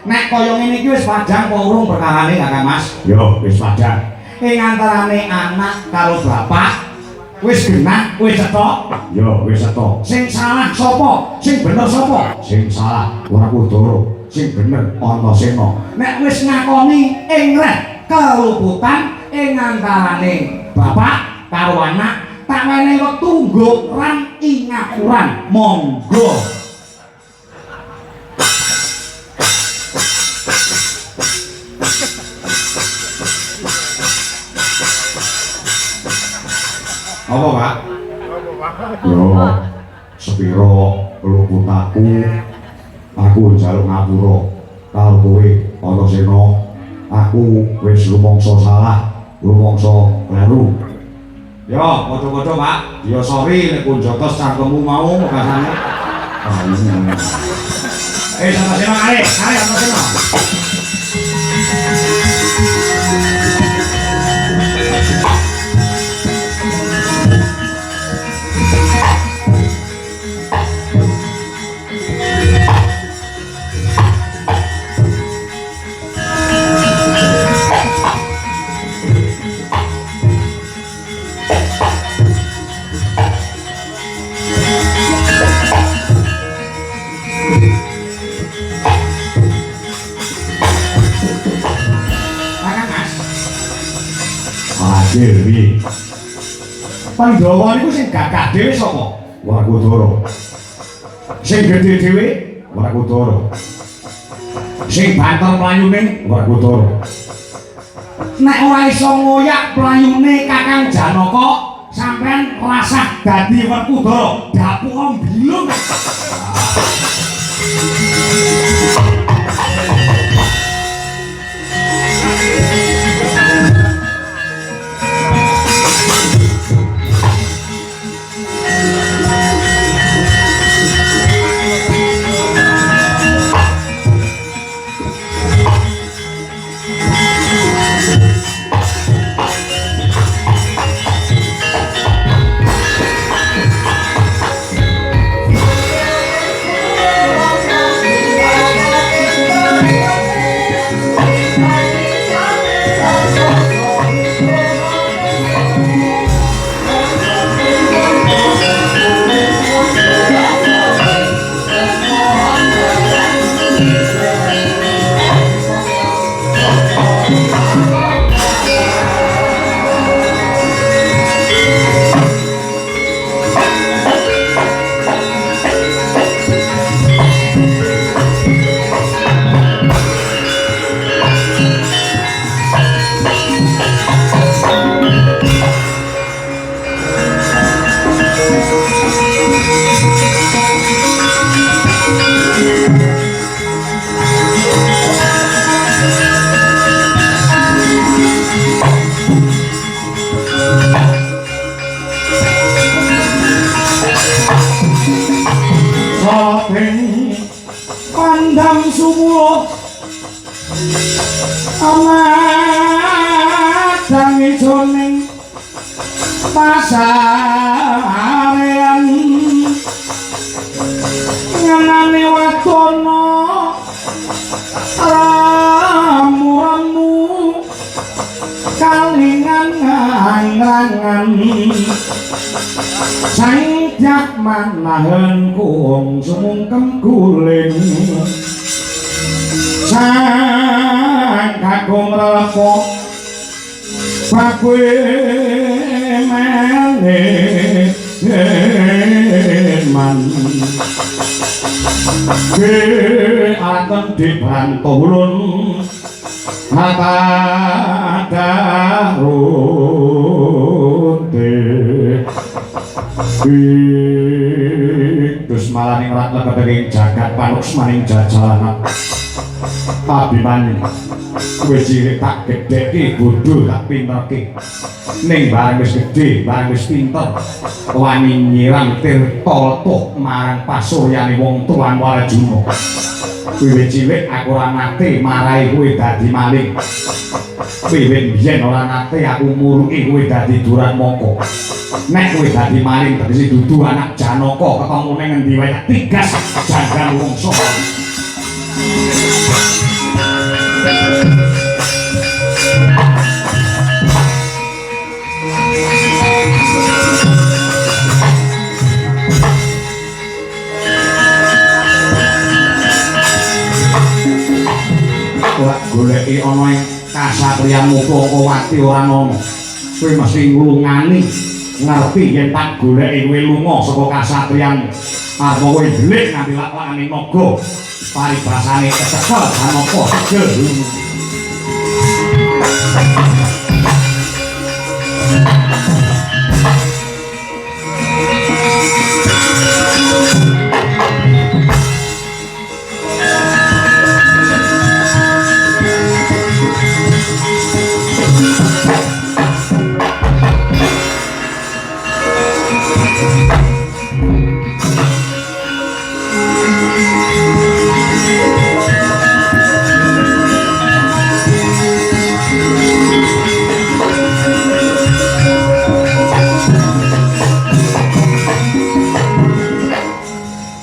Nek kaya ngene iki wis padhang apa urung perkarane Kakang Mas? Yo, wis padhang. Ing antarane anak karo bapak wis genah, wis cetok. Yo, wis cetok. Sing salah sapa? Sing bener sapa? Sing salah ora Kudara. sing bener Antasena. Nek wis ngakoni ingreh keluputan ing antarane bapak karo anak, tak wenehi wektu nggo ran ing ngapuran. Monggo. Apa, Pak? Yo, sepiro keluputaku aku njaluk ngapura karo kowe Antasena. Aku wis rumangsa salah, rumangsa kleru. Yo, padha-padha, Pak. Yo sorry nek kunjata cangkemmu mau makasane. Antasena, arek Antasena. Dewi Pandhawa niku sing gagah dhewe sapa? Werkudara. Sing gedhe dhewe Werkudara. Sing banter mlayune Werkudara. Nek ora iso ngoyak mlayune Kakang Janaka, sampean rasah dadi Werkudara, dapuk bilung. Pandang sumuh amadang ijoning pasarean ngenane watono ramu-ramu kalingan ngangrangan Sainjak manahen kuong sumungkem guling sang kakung relepok bakwe man ke akan dibantulun mata darute terus malah ning rat lebeteng jagat panus maning jajalan Abimanyu kowe cilik tak gedheke bodho tak pinterke ning bareng wis gedhe bareng wis pinter wani nyirang tirta tuk marang pasuryane wong tuan Warajuna wiwit cilik aku ora nate marahi kowe dadi maling wiwit biyen ora nate aku muruki kowe dadi Duratmaka nek kowe dadi maling tegese dudu anak Janaka ketemu ning endi wae tigas jagan wongso kasatriyan Mupakawati ora ana. Kowe mesti nglungani ngerti yen tak goleki kowe lunga saka kasatriyan apa kowe delik nganti lak-lakane naga paribasane kecekel Janaka segel.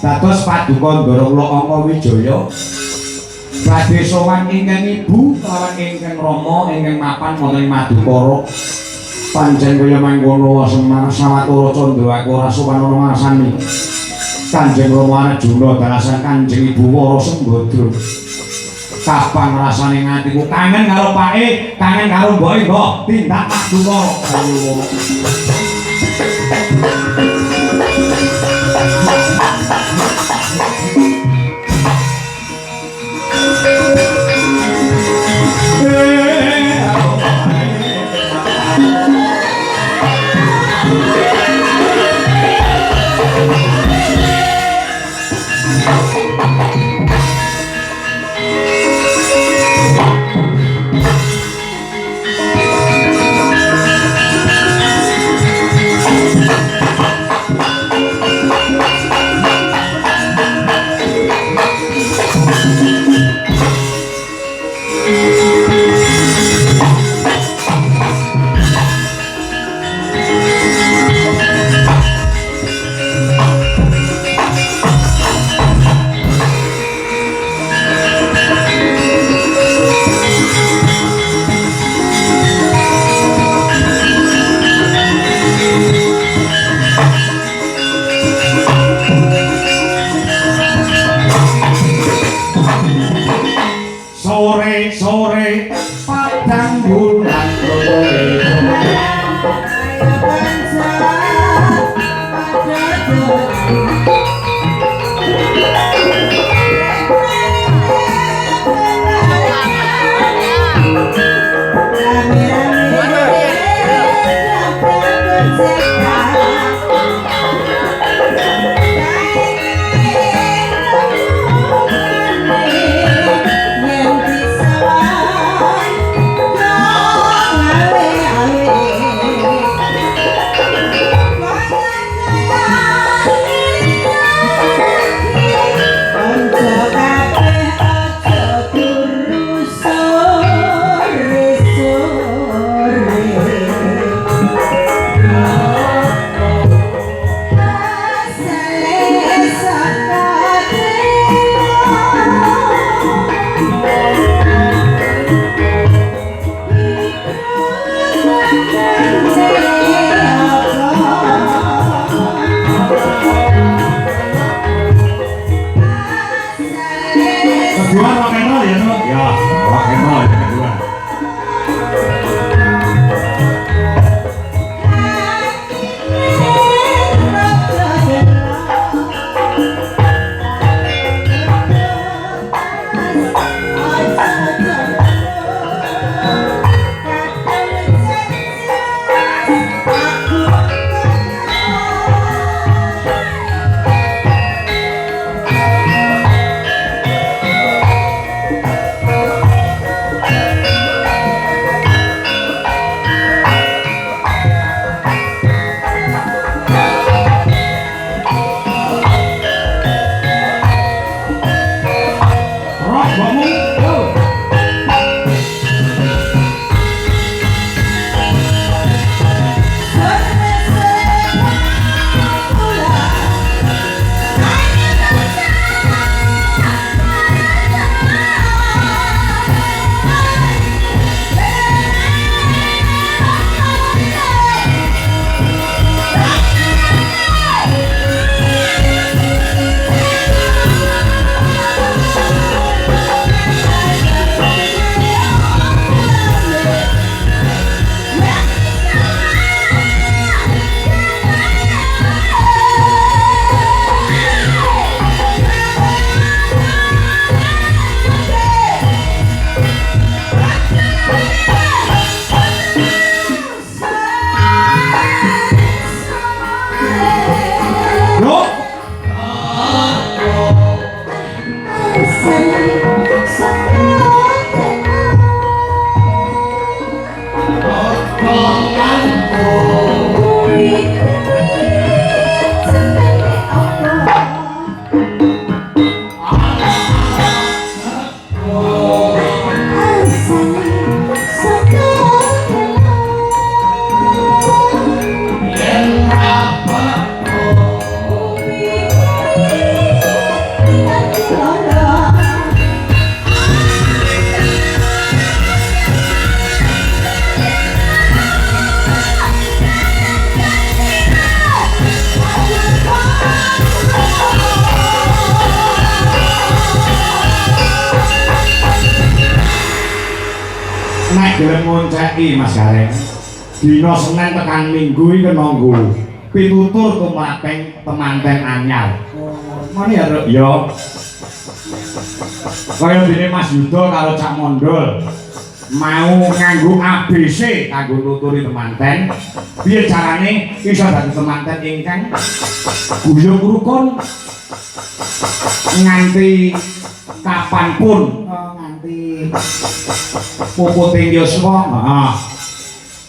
Dados paduka Ndara Angka Wijaya badhe sowan ingkang ibu kelawan ingkang rama ingkang mapan wonten ing Madukara pancen kaya mangkono Semar Sawatara Candrawaka ora sowan ana ngrasani Kanjeng Rama Arjuna dalasan Kanjeng Ibu Wara Sembadra kapan rasane ngatiku kangen karo pake kangen karo mboke mbok tindak Madukara ayo nek gelem ngonceki Mas Gareng. Dina Senin tekan Minggu iki kena nggo pitutur tumraping temanten anyar. Mane ya, Ruk? Ya. Kaya dene Mas Yuda karo Cak Mondol mau nganggo ABC kanggo nuturi temanten. Piye carane iso dadi temanten ingkang guyub rukun nganti kapanpun nganti puputing yuswa. Heeh.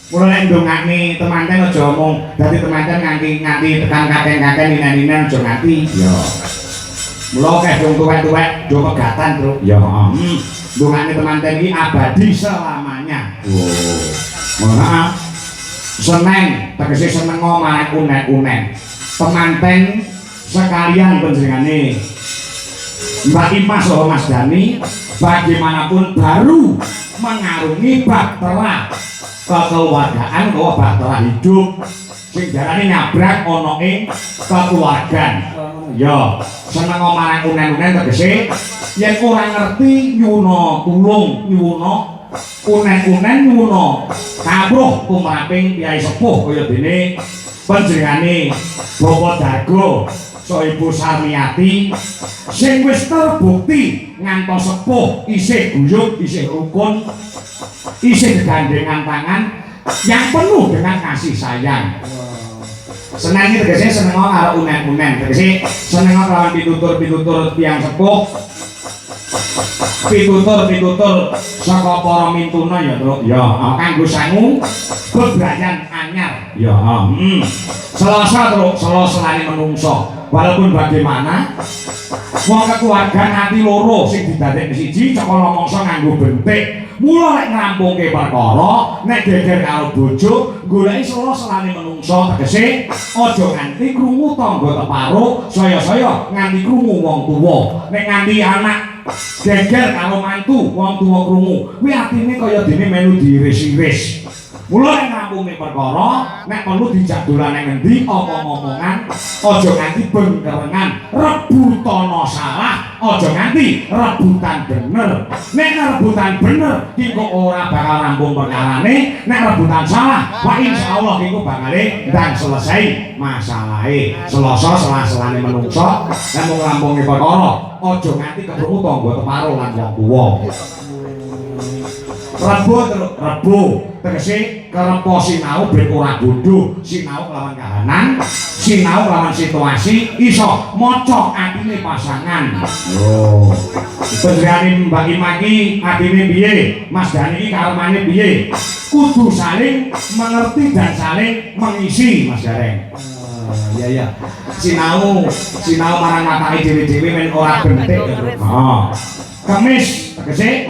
Mula nek ndongakne temanten aja omong dadi temanten nganti tekan kakek-kakek ninen-ninen aja nganti. Ya. Mula akeh dong tuwek-tuwek do pegatan, Bro. Ya, heeh. Ndongakne temanten iki abadi selamanya. Oh. Maaf. Seneng tegese seneng marang unek-unek. Temanten sekalian panjenengane Mbak Imas saha Mas Dani bagaimanapun baru mengarungi bahtera kekeluargaan utawa bahtera hidup sing darane nyabrak ana ing kekeluargaan. Ya, seneng marang unen-unen tegese yen ora ngerti nyuwuna tulung, nyuwuna unen-unen nyuwuna kawruh tumraping piyai sepuh kaya dene panjenengane Bapak Dargo so Ibu Sarmiati sing wis terbukti ngantos sepuh isih guyub, isih rukun, isih gandengan tangan yang penuh dengan kasih sayang. Seneng iki tegese seneng karo unen-unen, tegese seneng karo pitutur-pitutur tiyang sepuh, pitutur-pitutur saka para mintuna ya, Truk. Ya, kanggo sangu bebrayan anyar. Ya, Selasa, Truk, sela-selane menungso. Walaupun bagaimana wong kekeluargaan ati loro sing didadekne siji cakala mangsa nganggo bentik. Mula nek ngrampungke perkara, nek geger karo bojo, goleki sela-selane menungso tegese aja nganti krungu tangga teparo, saya-saya nganti krungu wong tuwa. Nek nganti anak geger karo mantu, wong tuwa krungu, kuwi atine kaya dene melu diiris-iris. Mula nek ngrampungke perkara, nek perlu dijak dolane ngendi omong-omongan, aja nganti bengkerengan, rebutana salah, aja nganti rebutan bener. Nek rebutan bener ki kok ora bakal rampung perkarane, nek rebutan salah, wah insyaallah iku bakale ndang selesai masalahe. Selasa sela-selane menungso, nek mung rampungke perkara, aja nganti keprungu tangga teparo lan wong tuwa. Rebo tegese kerepo sinau ben ora bodoh, sinau kelawan kahanan, sinau kelawan situasi, iso maca atine pasangan. Yo. Panjenengane Mbak Imaki atine piye? Mas Dani iki karmane piye? Kudu saling mengerti dan saling mengisi, Mas Gareng. Iya. Sinau marang matake dhewe-dhewe men ora bentik. Heeh. Kemis tegese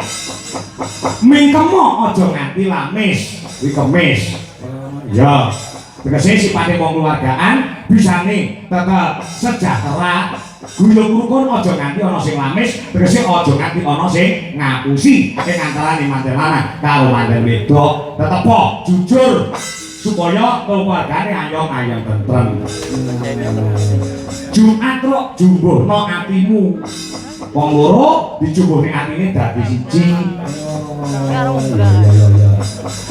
mingkemo aja nganti lamis, kuwi kemis. Ya, tegese sipate wong keluargaan bisane tetep sejahtera, guyub rukun aja nganti ana sing lamis, tegese aja nganti ana sing ngapusi ing antarané manten lanang karo manten wedok. Tetep jujur supaya keluargane ayom-ayom tentrem. Jumat Truk jumbuhno atimu. Wong loro dijumbuhne atine dadi siji.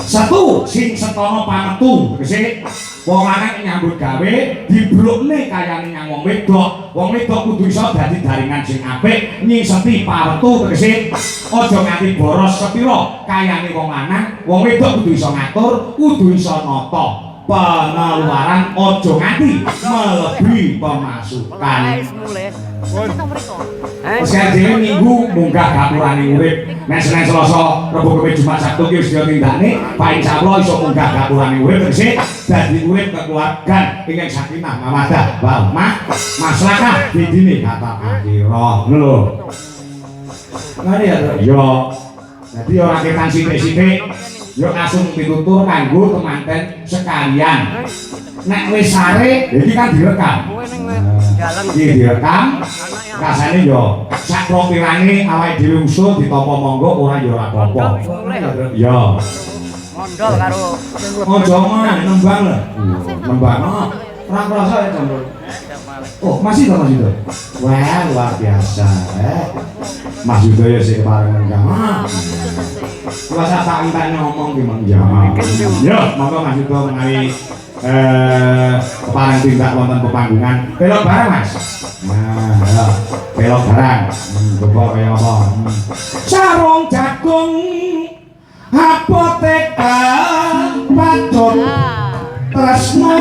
Satu sing setana pametu tegese wong lanang nyambut gawe diblokne kayane nyang wong wedok. Wong wedok kudu iso dadi daringan sing apik nyiseti pametu tegese aja nganti boros sepira kayane wong lanang, wong wedok kudu iso ngatur, kudu iso nata. Pengeluaran aja nganti melebihi pemasukan. Sekarang minggu munggah gapurane urip. Nek Senin Selasa Rebo Kamis Jumat Sabtu ki wis ditindakne, Pak insyaallah iso munggah gapurane urip tegese dadi urip kekeluargaan ingkang sakinah mawaddah warahmah maslahah bidine kata akhirah. Ngono lho. Ngene ya, yo. Dadi ora ketan sithik-sithik, yo langsung pitutur kanggo temanten sekalian. Nek wis sare, iki kan direkam. Iki direkam. Rasane yo sak propirane awake dhewe usul ditampa monggo ora ya ora apa-apa. Ya. Mondol karo ojo mah nembang lho. Nembang. Ora krasa ya, Jambul. Oh, masih to Mas Yudo? Wah, luar biasa. Mas Yudo ya sing kemarin nembang. Kula sak intane ngomong ki Mang Jamal. Yo, monggo Mas Yudo menawi kepareng tindak wonten pepanggungan. Belok bareng Mas. Nah, ya. Belok bareng. Coba kaya apa? Sarung jagung apoteka patut tresno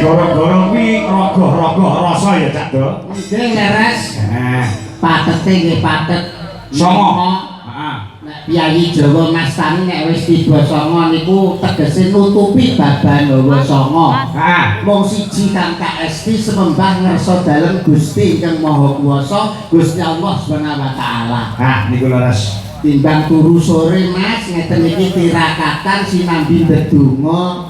Goro-goro kuwi rogoh-rogoh rasa ya Cak Do. Nggih leres. Nah, Patete nggih patet. songo. Heeh. Nek Piyayi Jawa Mas Tani nek wis tiba songo niku tegese nutupi baban hawa songo. Heeh. Wong siji kang kaesti semembah ngersa dalem Gusti Ingkang Maha Kuwasa, Gusti Allah Subhanahu wa taala. Nah, niku leres. Timbang turu sore Mas ngeten iki tirakatan sinambi ndedonga.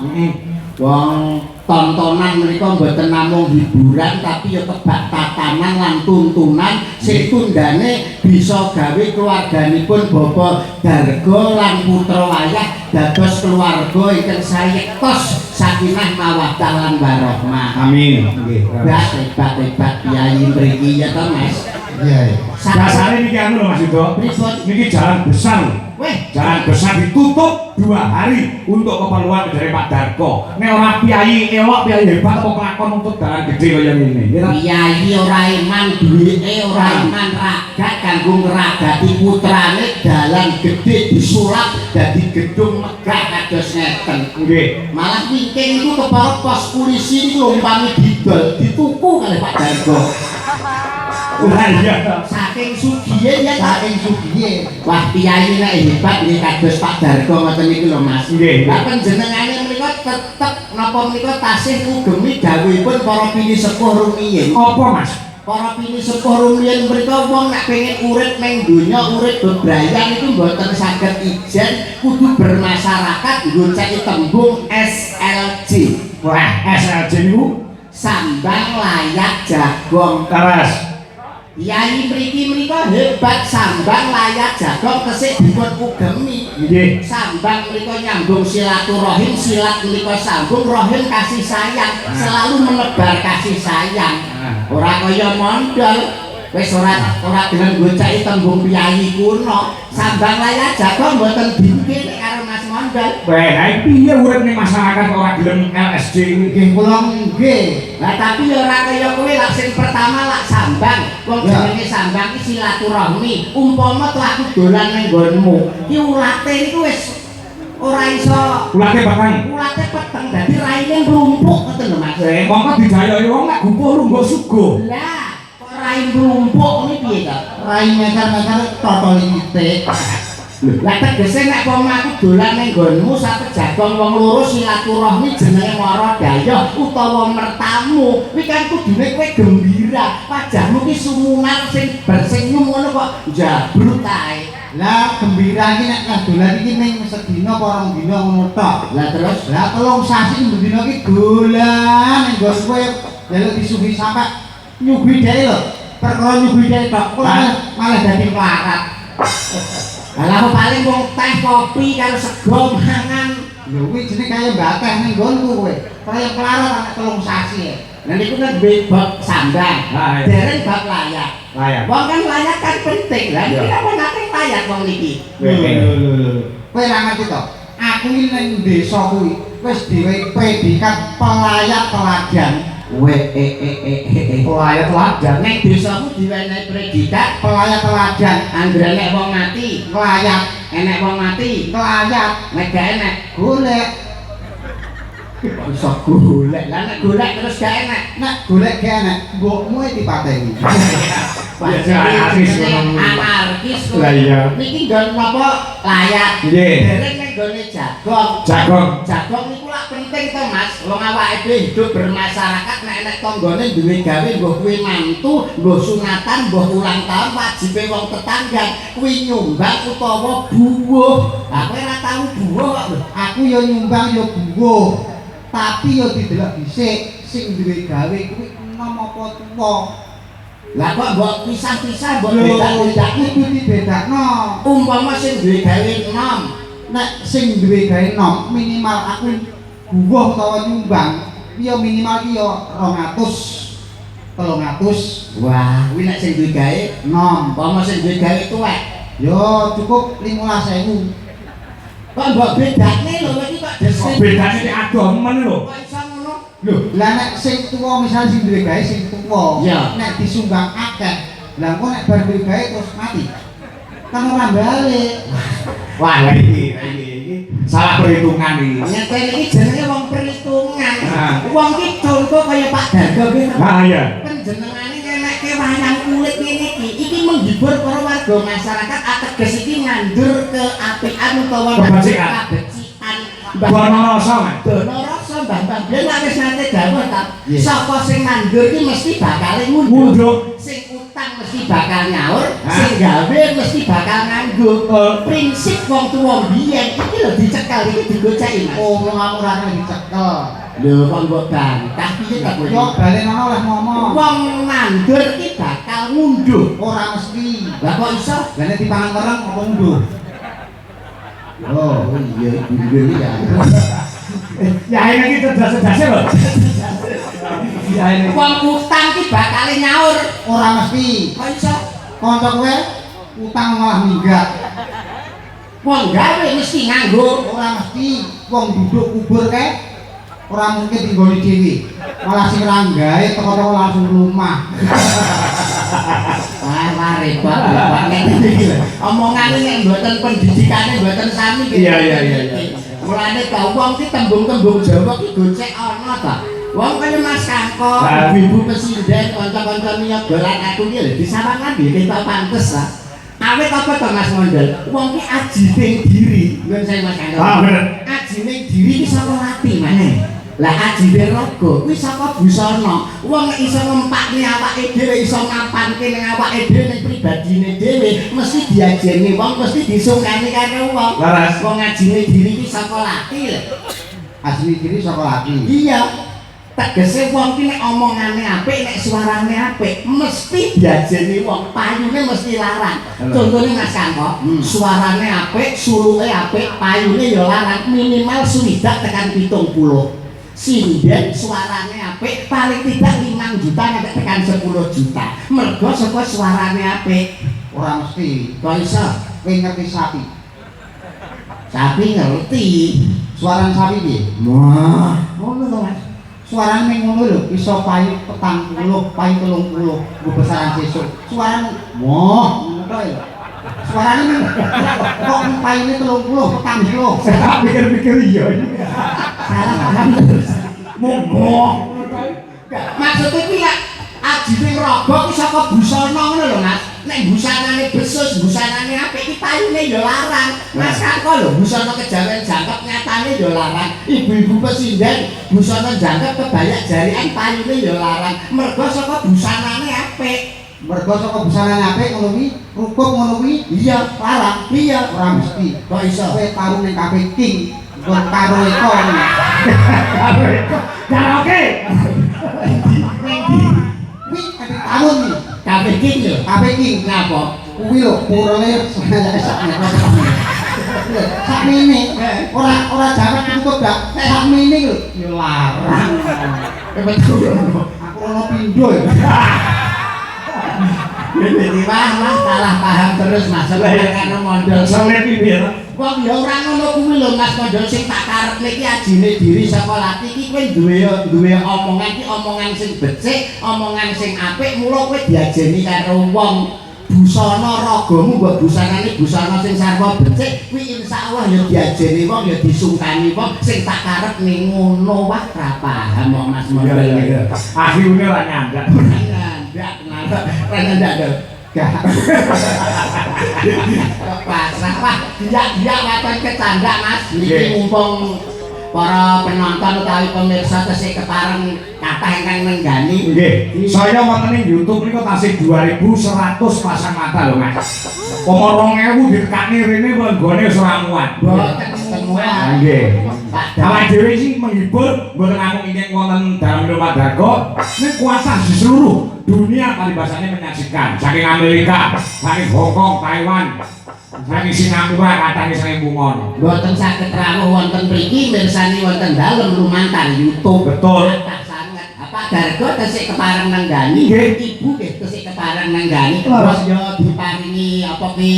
Wong tontonan menika mboten namung hiburan tapi ya kebak tatanan lan tuntunan sing tundane bisa gawe keluarganipun Bapak Darga lan putra wayah dados keluarga ingkang sayektos sakinah mawaddah lan warahmah. Amin. Nggih. Hebat Kyai mriki ya to Mas. Iya. Dasare niki anu lho Mas Yudo. Pripun? Niki jalan besar. Weh, Jalan besar ditutup 2 hari untuk keperluan dari Pak Darko. Nek ora Piyayi elok Piyayi hebat kok kelakon untuk dalan gede kaya ngene. Nggih ta? Piyayi ora iman duwike ora iman ragat kanggo ngragati putrane dalan gede disulap dadi gedung megah kados ngeten. Nggih. Malah wingking iku kepara pos polisi niku umpami didol dituku kalih Pak Dargo. Lah iya. Saking sugihe ya Saking sugihe. Wah Piyayi nek hebat nggih kados Pak Dargo ngoten niku lho Mas. Nggih. Lah panjenengane menika tetep napa menika tasih ngugemi dawuhipun para pini sepuh rumiyin. Apa Mas? Para pini sepuh rumiyin mriko wong nek pengen urip ning donya urip bebrayan iku mboten saged ijen kudu bermasyarakat nggonceki tembung SLJ. Wah, SLJ niku Sambang layak jagong. karas. Yai mriki menika hebat sambang layak jagong kesik dipun ugemi. Nggih. Sambang menika nyambung silaturahim, silat menika sambung rahim kasih sayang, selalu menebar kasih sayang. Ora kaya mondol. Wis ora gelem goceki tembung piyayi kuno. Sambang layak jagong mboten dingke nek karo Mas Mondol. Weh, ha piye urip ning masyarakat ora gelem LSD iki? Nggih kula nggih. Lah tapi ya ora kaya kowe lak sing pertama lak sambang. Wong jenenge sambang iki silaturahmi. Umpama tuh aku dolan ning nggonmu, ki ulate niku wis ora iso Ulate peteng. ulate peteng dadi raine ngrumpuk ngoten lho Mas. Mongko didayoki wong nek gupuh lungguh sugo. Lah, kok raine ngrumpuk ngene piye to? Rai meter-meter totol titik. Lah tegese nek wong aku dolan ning nggonmu sapet jagong wong loro silaturahmi jenenge mara dayoh utawa mertamu. Kuwi kan kudune kowe gembira, wajahmu ki sumunar sing bersenyum ngono kok jabrut kae. Lah gembira iki nek dolan iki ming sedina apa rong dina ngono tok. Lah terus Lah telung sasi dina iki dolan ning nggon kowe njaluk disugi sampe nyugi dhewe lho. Perkara nyugi dhewe tok malah dadi melarat. lah aku paling wong teh kopi karo sego mangan. Lho kuwi jenenge kaya mbateh ning nggonku kowe. Kaya melarat anak telung sasi. Lah niku kan bab sambang. Lah, iya. Dereng bab layak. Layak. Wong kan layak kan penting. Lah iki apa nate layak wong niki? Kowe ra ngerti to? Aku iki ning desa kuwi wis diwehi predikat pelayan teladan. Pelayan teladan. Nek desamu diwenehi predikat Pelayan teladan anggere nek wong mati, nglayat, enek wong mati, nglayat, nek gak enek golek. kok iso golek. Lah nek golek terus gak enek. Nek golek gak enek, mbokmu dipateni. Anarkis ngono. Anarkis. Lah iya. Niki nggon napa layak. Nggih. Dereng nek nggone jagong. Jagong. Jagong niku lak penting to Mas. Wong awake dhewe hidup bermasyarakat nek enek tanggane duwe gawe mbuh kuwi mantu, mbuh sunatan, mbuh ulang tahun wajibe wong tetangga kuwi nyumbang utawa buwuh. Lah kowe ora tau buwuh kok lho. Aku yo nyumbang yo buwuh. Tapi yo didelok dhisik sing duwe gawe kuwi enom apa tuwa. Lah kok mbok pisah-pisah mbok Lho, beda-beda kudu dibedakno. umpama sing duwe gawe 6. Nek sing duwe gawe enom minimal aku buwuh utawa nyumbang yo minimal ki yo 200 300 Wah, kuwi nek sing duwe gawe enom. umpama sing duwe gawe tuwek. Yo cukup 15.000. Kok mbok bedane lho iki kok Kok deskripsi. bedane nek adon men lho. Kok iso ngono? Lho, lah nek sing tuwa misal sing duwe gawe sing tuwa, Iya. nek disumbang akeh, lah engko nek bar duwe gawe terus mati. Kan ora balik. Wah, lah iki salah perhitungan iki. Nyeten iki jenenge wong perhitungan. Ah. Wong ki contoh kaya Pak Dargo ki. Ah iya. Panjenengane ngenekke wayang kulit ngene iki. Iki menghibur para warga masyarakat ateges iki ngandur keapian utawa Kebajikan. kabecikan. Bono rasa, Mas. Dono rasa Mbah Biyen lak wis nate dawuh ta. Iya. Sapa sing nandur ki mesti bakal ngunduh. Ngunduh. Sing utang mesti bakal nyaur, Hah? sing gawe mesti bakal nganggo. Prinsip wong tuwa biyen iki lho dicekel iki digoceki Mas. Oh, wong kamu ora dicekel. Lho kok mbok bantah piye ta kowe? Yo balenono oleh ngomong. Wong nandur ki bakal ngunduh. Ora mesti. Lah kok iso? Lah nek dipangan kereng apa ngunduh? Oh iya iki ya. Ya ini cerdas-cerdasnya lho. Ya ini. Wong utang ki bakal nyaur. Ora mesti. Kok iso? Kanca kowe utang malah minggat. Wong gawe mesti nganggo. Ora mesti wong duduk kubur kae ora mungkin tinggoni dhewe. Malah sing ra gawe teko-teko langsung rumah. Wah, repot. Ngene iki lho. Omongane nek mboten pendidikane mboten sami ki. Iya. Mulane ta wong ki tembung-tembung Jawa ki gocek ana ta. Wong kaya Mas Kangko, Ah. Ibu Presiden, kanca-kanca nyodoran aku ki lho disawangan dhewe ketok pantes ta. Awet apa to Mas Mondol? Wong ki ajining diri. Nuwun saya Mas Kangko. Ah bener. Ajining diri ki saka ati maneh. Lah ajine raga kuwi saka busana. Wong nek iso ngempakne awake dhewe, iso ngapanke ning awake dhewe ning pribadine dhewe, mesti diajeni wong, mesti disungkani karo wong. Laras. Wong ajine diri ki saka lati lho. Asli diri saka lati. Iya. tegese wong ki nek omongane apik nek suarane apik mesti diajeni wong payune mesti larang. Contone Mas Kanto, suarane apik, suluke apik, payune ya larang minimal swidak tekan 70. Sinden suarane apik paling tidak 5 juta sampai tekan 10 juta. Mergo saka suarane apik. Ora mesti. Kok iso? Kowe ngerti sapi. Sapi ngerti. Suarane sapi piye? Wah, ngono to Mas. Suarane ning ngono lho, iso payu 40, payu 30, besaran sesuk. Suarane wah, ngono to ya. Suarane ning kok payune 30, 40. Saya pikir-pikir iya. Salah paham terus. Monggo. Maksudnya kuwi lak ajine ngrobok ki saka busana ngono lho Mas. Nek busanane besus, busanane apik ki payune ya larang. Mas Kako lho busana kejawen jangkep nyatane ya larang. Ibu-ibu pesinden busana jangkep kebayak jarian payune ya larang. Mergo saka busanane apik. Mergo saka busanane apik ngono kuwi, rukup ngono kuwi, Iya, larang. Iya, ora mesti. kok iso? Kowe taruh ning kafe King, nggon karo eko. Karaoke. Kuwi kafe tahun iki. Kafe King lho. Kafe King Ngapa? kuwi lho purane sakmene. Sakmene ora jarak cukup dak. Sakmene lho ya larang. Betul. Aku ono pindho ya. Wah, Mas salah paham terus Mas. Karena mondol Sampe piye to? wong ya ora ngono kuwi lho Mas mondol sing tak karepne ki ajine diri saka lati ki kowe duwe omongan ki omongan sing becik, omongan sing apik, mula kowe diajeni karo wong busana ragamu mbok busanane busana sing sarwa becik kuwi insyaallah ya diajeni wong ya disungkani wong sing tak karepne ngono wah ra paham kok Mas mondol. Akhirnya lah nyandak. Nggak, kenapa? Karena nggak ada. Gak. Pasrah, Pak. Dia waton kecanda, Mas. Ini mumpung para penonton utawi pemirsa tesih kepareng kathah ingkang nenggani. Nggih, saya wonten ing YouTube niku tasih 2100 pasang mata lho, Mas. Pomo 2000 ditekani rene nggone wis ora muat. Boten semua. Nggih. Awak dhewe sih menghibur, mboten namung ingin wonten dalam rumah dago, ini kuasa di seluruh dunia paribasannya menyaksikan. Saking Amerika, saking Hongkong, Taiwan, saking Singapura, katanya saking Bungon. Boten saged rawuh wonten mriki mirsani wonten dalem lumantar YouTube. Betul. Kathah sanget. Apa Dargo tesih kepareng nenggani, Nggih. Ibu nggih tesih kepareng nenggani. Terus. Terus yo diparingi apa ki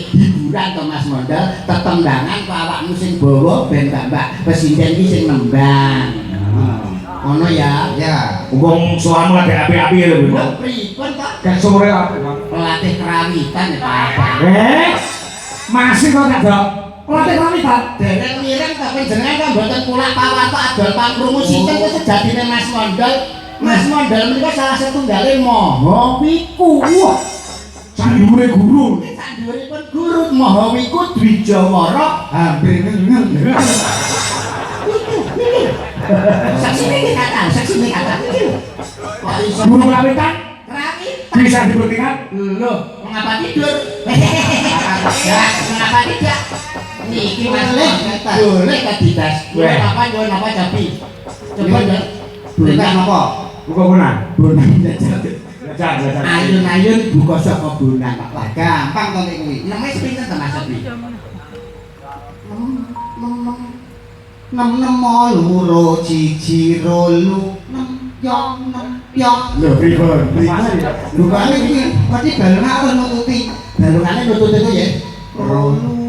hiburan to Mas Mondol, tetembangan kok awakmu sing bawa ben Mbak Presiden ki sing nembang. Ngono ya. Ya. Wong suaramu lagi api-api lho, Bu. Lho pripun kok Kan sore apa? pelatih kerawitan ya Pak. Masih kok tak dok? Pelatih kerawitan. Dereng mireng tapi jenengan kan mboten pulak pawato adol pangkrungu sinten kok sejatine Mas Mondol. Mas Mondol menika salah setunggale maha wiku. Wah, Sandure guru. sanduripun guru maha wiku Dwijawara. Hampir nengen. Saksine kata, saksine kata. Kok iso Guru kerawitan kerawitan? bisa dibuktikan. Loh, mengapa tidur? Ya, mengapa tidak? Niki Mas boleh kadidas. Boleh apa yo napa capi? Coba ya. Bukan apa? Buka bulan. Bonang jajal. Jajan. Ayun-ayun buka saka bonang. Lah gampang to nek kuwi. Nembe pinten to Mas Capi? Nem loro jiji rolu nem yong Lho pripun? Lukane iki berarti balungan nututi Balungane nutut itu ya. rolu